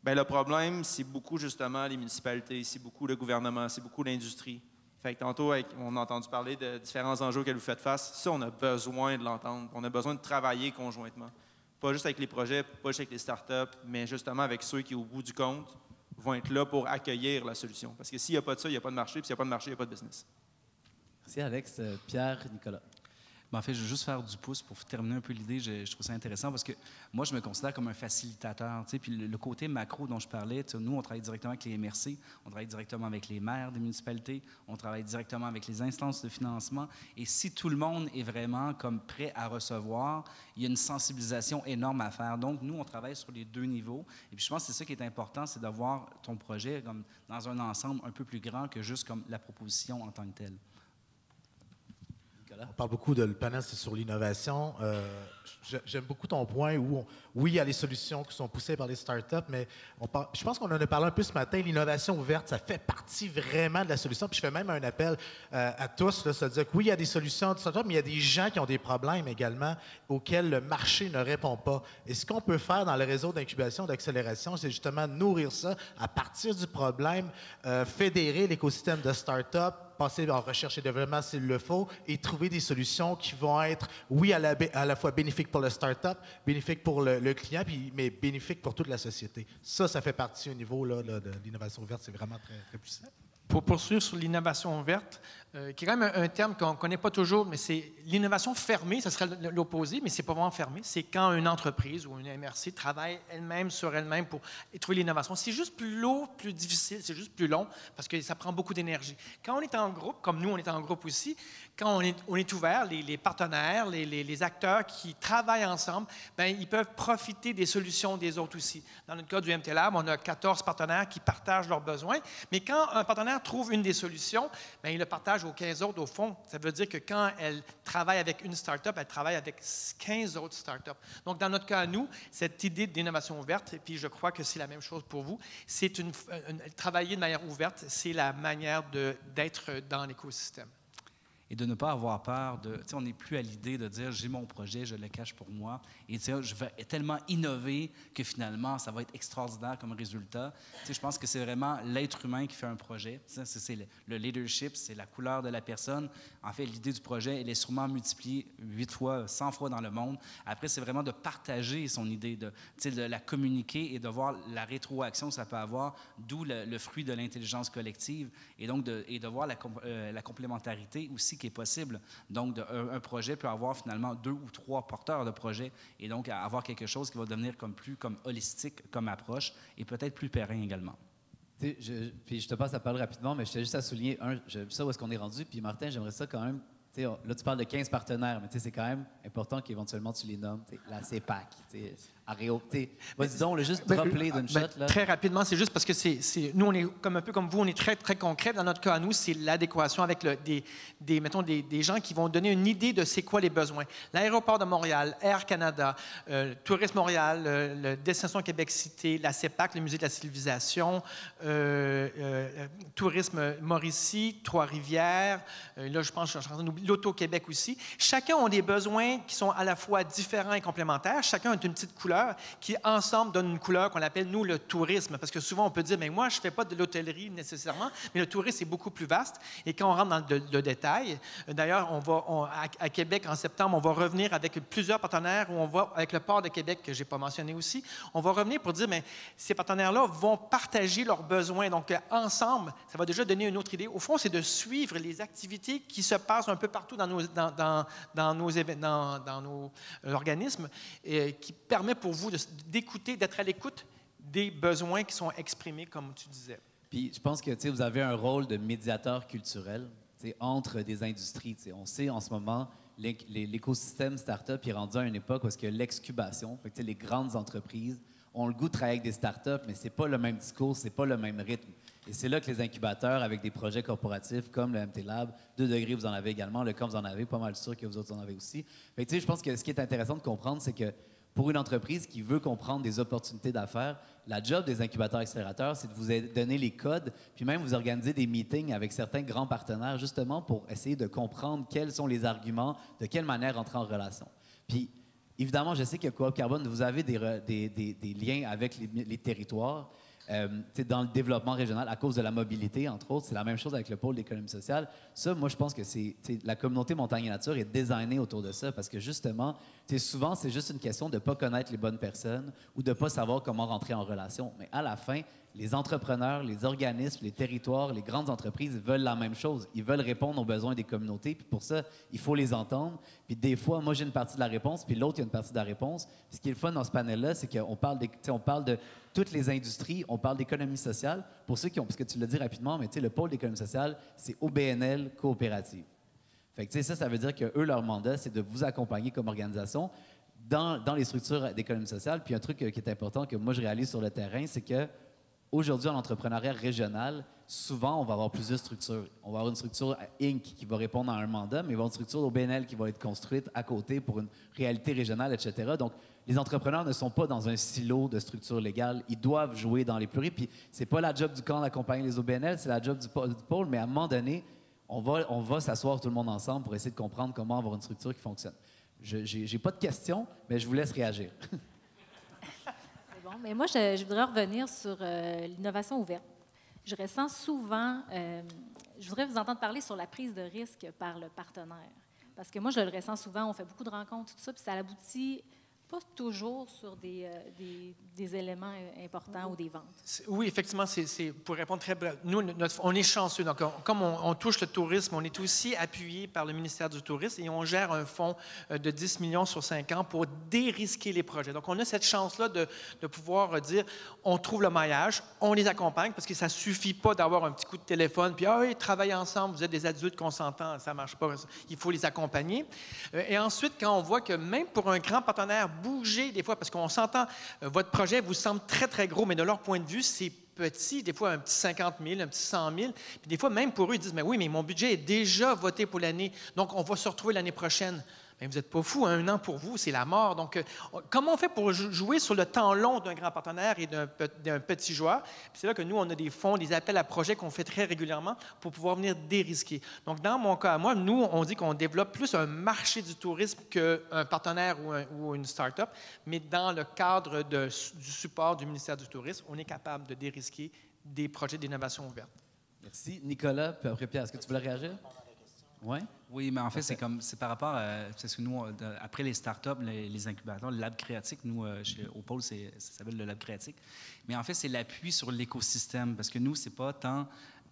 Bien, le problème, c'est beaucoup justement les municipalités, c'est beaucoup le gouvernement, c'est beaucoup l'industrie. Fait que tantôt, on a entendu parler de différents enjeux auxquels vous faites face. Ça, on a besoin de l'entendre. On a besoin de travailler conjointement. Pas juste avec les projets, pas juste avec les startups, mais justement avec ceux qui, au bout du compte, vont être là pour accueillir la solution. Parce que s'il n'y a pas de ça, il n'y a pas de marché, puis s'il n'y a pas de marché, il n'y a pas de business. Merci, Alex. Pierre, Nicolas. Ben, en fait, je veux juste faire du pouce pour terminer un peu l'idée. Je trouve ça intéressant parce que moi, je me considère comme un facilitateur. Puis le côté macro dont je parlais, nous, on travaille directement avec les MRC, on travaille directement avec les maires des municipalités, on travaille directement avec les instances de financement. Et si tout le monde est vraiment comme prêt à recevoir, il y a une sensibilisation énorme à faire. Donc, nous, on travaille sur les deux niveaux. Et puis, je pense que c'est ça qui est important, c'est d'avoir ton projet comme dans un ensemble un peu plus grand que juste comme la proposition en tant que telle. On parle beaucoup de le panel sur l'innovation. J'aime beaucoup ton point où, oui, il y a les solutions qui sont poussées par les startups, mais je pense qu'on en a parlé un peu ce matin. L'innovation ouverte, ça fait partie vraiment de la solution. Puis je fais même un appel à tous, là, c'est-à-dire que oui, il y a des solutions de startups, mais il y a des gens qui ont des problèmes également auxquels le marché ne répond pas. Et ce qu'on peut faire dans le réseau d'incubation, d'accélération, c'est justement nourrir ça à partir du problème, fédérer l'écosystème de startups, passer en recherche et développement s'il le faut, et trouver des solutions qui vont être, oui, à la fois bénéfiques pour le start-up, bénéfiques pour le client, mais bénéfiques pour toute la société. Ça fait partie au niveau là, de l'innovation verte. C'est vraiment très, très puissant. Pour poursuivre sur l'innovation verte, qui est quand même un terme qu'on ne connaît pas toujours, mais c'est l'innovation fermée, ce serait l'opposé, mais ce n'est pas vraiment fermé. C'est quand une entreprise ou une MRC travaille elle-même sur elle-même pour trouver l'innovation. C'est juste plus lourd, plus difficile, c'est juste plus long parce que ça prend beaucoup d'énergie. Quand on est en groupe, comme nous, on est en groupe aussi, quand on est ouvert, les partenaires, les acteurs qui travaillent ensemble, bien, ils peuvent profiter des solutions des autres aussi. Dans notre cas du MT Lab, on a 14 partenaires qui partagent leurs besoins, mais quand un partenaire trouve une des solutions, bien, il le partage aux 15 autres au fond. Ça veut dire que quand elle travaille avec une start-up, elle travaille avec 15 autres start-up. Donc, dans notre cas à nous, cette idée d'innovation ouverte, et puis je crois que c'est la même chose pour vous, c'est travailler de manière ouverte, c'est la manière d'être dans l'écosystème. Et de ne pas avoir peur de... Tu sais, on n'est plus à l'idée de dire « j'ai mon projet, je le cache pour moi ». Et tu sais, je vais tellement innover que finalement, ça va être extraordinaire comme résultat. Tu sais, je pense que c'est vraiment l'être humain qui fait un projet. C'est le leadership, c'est la couleur de la personne. En fait, l'idée du projet, elle est sûrement multipliée 8 fois, 100 fois dans le monde. Après, c'est vraiment de partager son idée, tu sais, de la communiquer et de voir la rétroaction que ça peut avoir, d'où le fruit de l'intelligence collective. Et donc, de voir la complémentarité aussi qui est possible. Donc, un projet peut avoir finalement 2 ou 3 porteurs de projet et donc avoir quelque chose qui va devenir plus holistique comme approche et peut-être plus périn également. Puis je te passe la parole rapidement, mais je tiens juste à souligner, j'aime ça où est-ce qu'on est rendu. Puis Martin, j'aimerais ça quand même là, tu parles de 15 partenaires, mais c'est quand même important qu'éventuellement tu les nommes. La CEPAC, Areo. Vas-y donc, juste drop-les d'une shot. Là. Très rapidement, c'est juste parce que nous, on est un peu comme vous, on est très, très concret. Dans notre cas, à nous, c'est l'adéquation avec des gens qui vont donner une idée de c'est quoi les besoins. L'aéroport de Montréal, Air Canada, Tourisme Montréal, le Destination Québec Cité, la CEPAC, le Musée de la civilisation, Tourisme Mauricie, Trois-Rivières, là, je pense, je suis en train d'oublier, l'Auto-Québec aussi. Chacun a des besoins qui sont à la fois différents et complémentaires. Chacun a une petite couleur qui, ensemble, donne une couleur qu'on appelle, nous, le tourisme. Parce que souvent, on peut dire, mais moi, je ne fais pas de l'hôtellerie nécessairement, mais le tourisme est beaucoup plus vaste. Et quand on rentre dans le détail, d'ailleurs, à Québec, en septembre, on va revenir avec plusieurs partenaires, où on va, avec le port de Québec, que je n'ai pas mentionné aussi, on va revenir pour dire, mais ces partenaires-là vont partager leurs besoins. Donc, ensemble, ça va déjà donner une autre idée. Au fond, c'est de suivre les activités qui se passent un peu partout dans nos organismes, et qui permet pour vous d'écouter, d'être à l'écoute des besoins qui sont exprimés, comme tu disais. Puis je pense que vous avez un rôle de médiateur culturel entre des industries. On sait en ce moment, l'écosystème start-up est rendu à une époque où est-ce que l'excubation, les grandes entreprises ont le goût de travailler avec des start-up, mais ce n'est pas le même discours, ce n'est pas le même rythme. Et c'est là que les incubateurs, avec des projets corporatifs comme le MT Lab, 2 degrés, vous en avez également, le camp, vous en avez, pas mal sûr que vous autres en avez aussi. Je pense que ce qui est intéressant de comprendre, c'est que pour une entreprise qui veut comprendre des opportunités d'affaires, la job des incubateurs accélérateurs, c'est de vous donner les codes, puis même vous organiser des meetings avec certains grands partenaires, justement pour essayer de comprendre quels sont les arguments, de quelle manière entrer en relation. Puis, évidemment, je sais que Coop Carbone, vous avez des liens avec les territoires. Dans le développement régional, à cause de la mobilité, entre autres, c'est la même chose avec le pôle d'économie sociale. Ça, moi, je pense que la communauté Montagne et Nature est designée autour de ça parce que, justement, souvent, c'est juste une question de ne pas connaître les bonnes personnes ou de ne pas savoir comment rentrer en relation. Mais à la fin, les entrepreneurs, les organismes, les territoires, les grandes entreprises veulent la même chose. Ils veulent répondre aux besoins des communautés. Puis pour ça, il faut les entendre. Puis des fois, moi, j'ai une partie de la réponse, puis l'autre, il y a une partie de la réponse. Puis ce qui est le fun dans ce panel-là, c'est qu'on parle de toutes les industries, on parle d'économie sociale. Pour ceux qui ont, parce que tu l'as dit rapidement, mais le pôle d'économie sociale, c'est OBNL coopérative. Fait que ça veut dire que eux, leur mandat, c'est de vous accompagner comme organisation dans les structures d'économie sociale. Puis un truc qui est important que moi, je réalise sur le terrain, c'est que aujourd'hui, en entrepreneuriat régional, souvent, on va avoir plusieurs structures. On va avoir une structure Inc. qui va répondre à un mandat, mais il va y avoir une structure OBNL qui va être construite à côté pour une réalité régionale, etc. Donc, les entrepreneurs ne sont pas dans un silo de structure légale. Ils doivent jouer dans les pluraux. Puis, c'est pas la job du camp d'accompagner les OBNL, c'est la job du pôle, mais à un moment donné, on va s'asseoir tout le monde ensemble pour essayer de comprendre comment avoir une structure qui fonctionne. J'ai pas de questions, mais je vous laisse réagir. Bon, mais moi, je voudrais revenir sur l'innovation ouverte. Je ressens souvent, je voudrais vous entendre parler sur la prise de risque par le partenaire. Parce que moi, je le ressens souvent, on fait beaucoup de rencontres, tout ça, puis ça aboutit pas toujours sur des éléments importants ou des ventes. Oui, effectivement, c'est pour répondre très bref. Nous, on est chanceux. Donc, comme on touche le tourisme, on est aussi appuyé par le ministère du Tourisme et on gère un fonds de 10 millions sur 5 ans pour dérisquer les projets. Donc, on a cette chance-là de pouvoir dire, on trouve le maillage, on les accompagne parce que ça ne suffit pas d'avoir un petit coup de téléphone puis, ah oui, travaillez ensemble, vous êtes des adultes consentants, ça ne marche pas. Il faut les accompagner. Et ensuite, quand on voit que même pour un grand partenaire, bouger des fois, parce qu'on s'entend, votre projet vous semble très, très gros, mais de leur point de vue, c'est petit, des fois un petit 50 000, un petit 100 000. Puis des fois, même pour eux, ils disent, mais oui, mais mon budget est déjà voté pour l'année, donc on va se retrouver l'année prochaine. Mais vous n'êtes pas fou, hein? 1 an pour vous, c'est la mort. Donc, comment on fait pour jouer sur le temps long d'un grand partenaire et d'un petit joueur? Puis c'est là que nous, on a des fonds, des appels à projets qu'on fait très régulièrement pour pouvoir venir dérisquer. Donc, dans mon cas, moi, nous, on dit qu'on développe plus un marché du tourisme qu'un partenaire ou une start-up, mais dans le cadre du support du ministère du Tourisme, on est capable de dérisquer des projets d'innovation ouverte. Merci. Nicolas, puis après Pierre, est-ce que tu voulais réagir? Ouais. Oui, mais en fait, c'est par rapport à... Parce que nous, après les startups, les incubateurs, le lab créatique, nous, au pôle, ça s'appelle le lab créatique. Mais en fait, c'est l'appui sur l'écosystème. Parce que nous, c'est pas tant...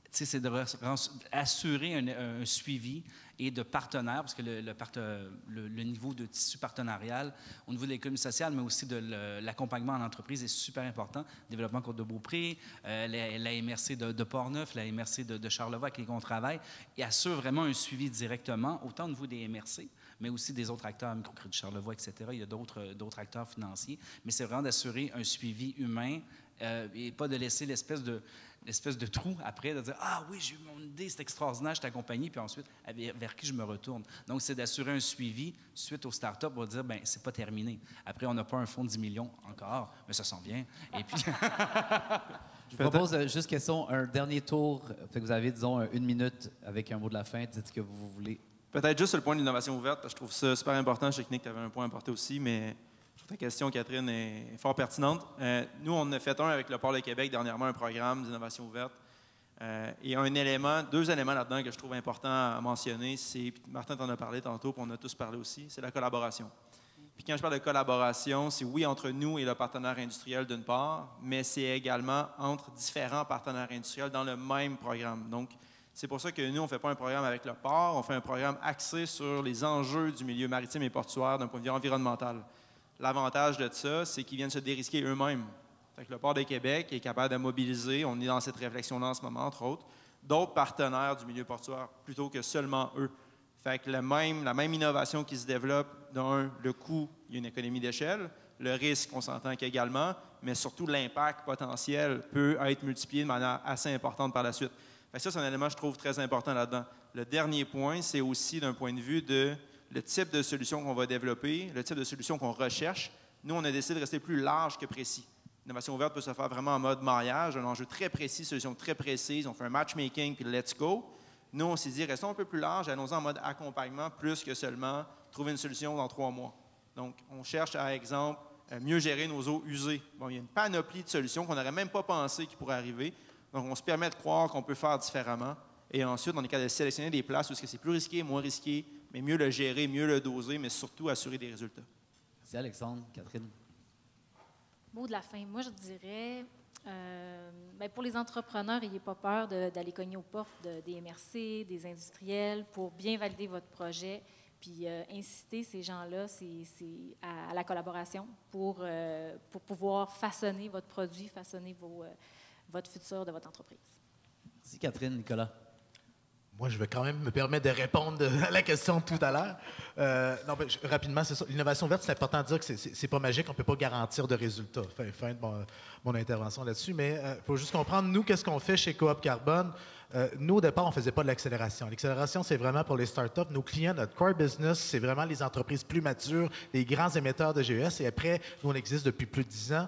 C'est d'assurer un suivi et de partenaires, parce que le niveau de tissu partenarial au niveau de l'économie sociale, mais aussi de l'accompagnement en entreprise est super important. Développement Côte-de-Beaupré, la MRC de Portneuf, la MRC de Charlevoix avec lesquels on travaille, et assure vraiment un suivi directement, autant au niveau des MRC, mais aussi des autres acteurs, Microcrédit Charlevoix, etc. Il y a d'autres acteurs financiers, mais c'est vraiment d'assurer un suivi humain et pas de laisser l'espèce de trou après, de dire « Ah oui, j'ai eu mon idée, c'est extraordinaire, je t'accompagne, puis ensuite, vers qui je me retourne? » Donc, c'est d'assurer un suivi suite aux startups pour dire « Bien, c'est pas terminé. Après, on n'a pas un fonds de 10 millions encore, mais ça s'en vient. » Et puis... Je vous propose juste question, un dernier tour. Fait que vous avez, disons, 1 minute avec un mot de la fin. Dites ce que vous voulez. Peut-être juste sur le point de l'innovation ouverte, parce que je trouve ça super important. Je sais que Nick, tu avais un point à apporter aussi, mais je trouve ta question, Catherine, est fort pertinente. Nous, on a fait avec le Port de Québec dernièrement, un programme d'innovation ouverte. Et deux éléments là-dedans que je trouve important à mentionner, c'est, puis Martin t'en a parlé tantôt, puis on a tous parlé aussi, c'est la collaboration. Puis quand je parle de collaboration, c'est oui entre nous et le partenaire industriel d'une part, mais c'est également entre différents partenaires industriels dans le même programme. Donc, c'est pour ça que nous, on ne fait pas un programme avec le port, on fait un programme axé sur les enjeux du milieu maritime et portuaire d'un point de vue environnemental. L'avantage de ça, c'est qu'ils viennent se dérisquer eux-mêmes. Fait que le Port de Québec est capable de mobiliser, on est dans cette réflexion-là en ce moment, entre autres, d'autres partenaires du milieu portuaire plutôt que seulement eux. Fait que la même innovation qui se développe, le coût, il y a une économie d'échelle, le risque, on s'entend qu'également, mais surtout l'impact potentiel peut être multiplié de manière assez importante par la suite. Fait que ça, c'est un élément que je trouve très important là-dedans. Le dernier point, c'est aussi d'un point de vue de le type de solution qu'on va développer, le type de solution qu'on recherche. Nous, on a décidé de rester plus large que précis. L'innovation ouverte peut se faire vraiment en mode mariage, un enjeu très précis, solution très précise, on fait un matchmaking, puis let's go. Nous, on s'est dit, restons un peu plus large, allons-en en mode accompagnement, plus que seulement trouver une solution dans 3 mois. Donc, on cherche, par exemple, mieux gérer nos eaux usées. Bon, il y a une panoplie de solutions qu'on n'aurait même pas pensé qui pourraient arriver. Donc, on se permet de croire qu'on peut faire différemment. Et ensuite, on est capable de sélectionner des places où c'est plus risqué, moins risqué, mais mieux le gérer, mieux le doser, mais surtout assurer des résultats. Merci Alexandre. Catherine? Mot de la fin. Moi, je dirais, pour les entrepreneurs, n'ayez pas peur d'aller cogner aux portes des MRC, des industriels, pour bien valider votre projet, puis inciter ces gens-là à la collaboration pour pouvoir façonner votre produit, façonner votre futur de votre entreprise. Merci Catherine. Nicolas? Moi, je vais quand même me permettre de répondre à la question de tout à l'heure. Rapidement, c'est ça. L'innovation verte, c'est important de dire que c'est pas magique, on ne peut pas garantir de résultats. Fin de mon intervention là-dessus, mais il faut juste comprendre, nous, qu'est-ce qu'on fait chez Coop Carbone? Nous, au départ, on ne faisait pas de l'accélération. L'accélération, c'est vraiment pour les startups. Nos clients, notre core business, c'est vraiment les entreprises plus matures, les grands émetteurs de GES. Et après, nous, on existe depuis plus de 10 ans.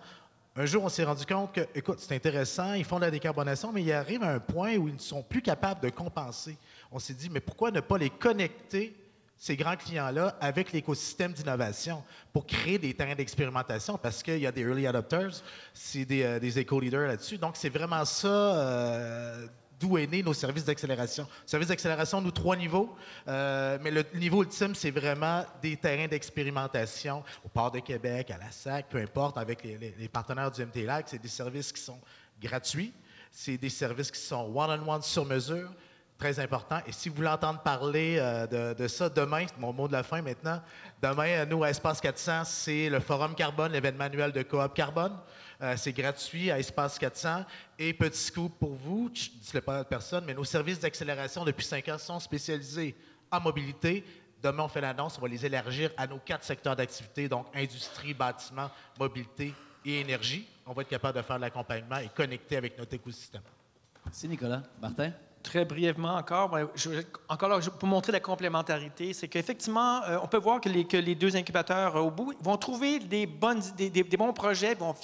Un jour, on s'est rendu compte que, écoute, c'est intéressant, ils font de la décarbonation, mais ils arrivent à un point où ils ne sont plus capables de compenser. On s'est dit, mais pourquoi ne pas les connecter, ces grands clients-là, avec l'écosystème d'innovation pour créer des terrains d'expérimentation? Parce qu'il y a des early adopters, c'est des éco-leaders là-dessus. Donc, c'est vraiment ça d'où est né nos services d'accélération. Services d'accélération, nous, 3 niveaux, mais le niveau ultime, c'est vraiment des terrains d'expérimentation au Port de Québec, à la SAC, peu importe, avec les partenaires du MTLAC. C'est des services qui sont gratuits, c'est des services qui sont one-on-one sur mesure, très important. Et si vous voulez entendre parler de ça demain, c'est mon mot de la fin maintenant, demain, nous, à Espace 400, c'est le Forum Carbone, l'événement annuel de Coop Carbone. C'est gratuit à Espace 400. Et petit scoop pour vous, je ne dis pas à personne, mais nos services d'accélération depuis 5 ans sont spécialisés en mobilité. Demain, on fait l'annonce, on va les élargir à nos 4 secteurs d'activité, donc industrie, bâtiment, mobilité et énergie. On va être capable de faire de l'accompagnement et connecter avec notre écosystème. Merci Nicolas. Martin? Très brièvement encore, encore là, pour montrer la complémentarité, c'est qu'effectivement, on peut voir que les 2 incubateurs au bout vont trouver des bons projets, vont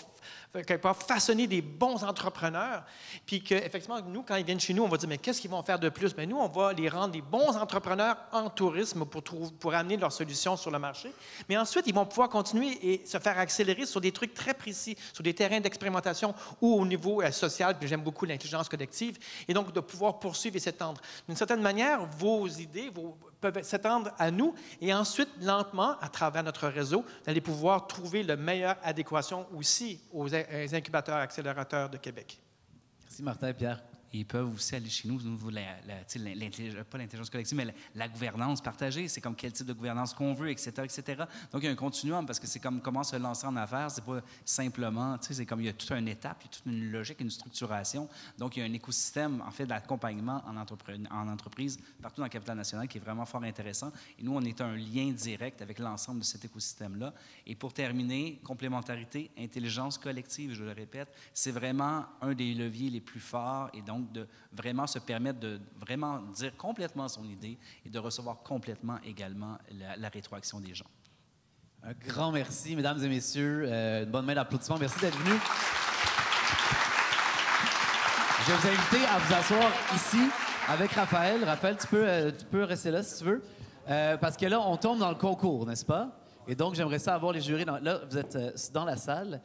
quelque part façonner des bons entrepreneurs, puis qu'effectivement, nous, quand ils viennent chez nous, on va dire, mais qu'est-ce qu'ils vont faire de plus? Bien, nous, on va les rendre des bons entrepreneurs en tourisme pour amener leurs solutions sur le marché. Mais ensuite, ils vont pouvoir continuer et se faire accélérer sur des trucs très précis, sur des terrains d'expérimentation ou au niveau social, puis j'aime beaucoup l'intelligence collective, et donc de pouvoir poursuivre et s'étendre. D'une certaine manière, vos idées peuvent s'étendre à nous, et ensuite, lentement, à travers notre réseau, vous allez pouvoir trouver la meilleure adéquation aussi aux incubateurs, accélérateurs de Québec. Merci Martin et Pierre. ils peuvent aussi aller chez nous au niveau de pas l'intelligence collective, mais la gouvernance partagée. C'est comme quel type de gouvernance qu'on veut, etc., etc. Donc, il y a un continuum parce que c'est comme comment se lancer en affaires. C'est pas simplement, c'est comme il y a toute une étape, il y a toute une logique, une structuration. Donc, il y a un écosystème, en fait, d'accompagnement en entreprise partout dans la capitale nationale qui est vraiment fort intéressant. Et nous, on est un lien direct avec l'ensemble de cet écosystème-là. Et pour terminer, complémentarité, intelligence collective, je le répète, c'est vraiment un des leviers les plus forts et donc de vraiment se permettre de vraiment dire complètement son idée et de recevoir complètement également la rétroaction des gens. Un grand merci, mesdames et messieurs. Une bonne main d'applaudissement. Merci d'être venus. Je vais vous inviter à vous asseoir ici avec Raphaël. Raphaël, tu peux rester là si tu veux. Parce que là, on tombe dans le concours, n'est-ce pas? Et donc, j'aimerais ça avoir les jurys. Là, vous êtes dans la salle.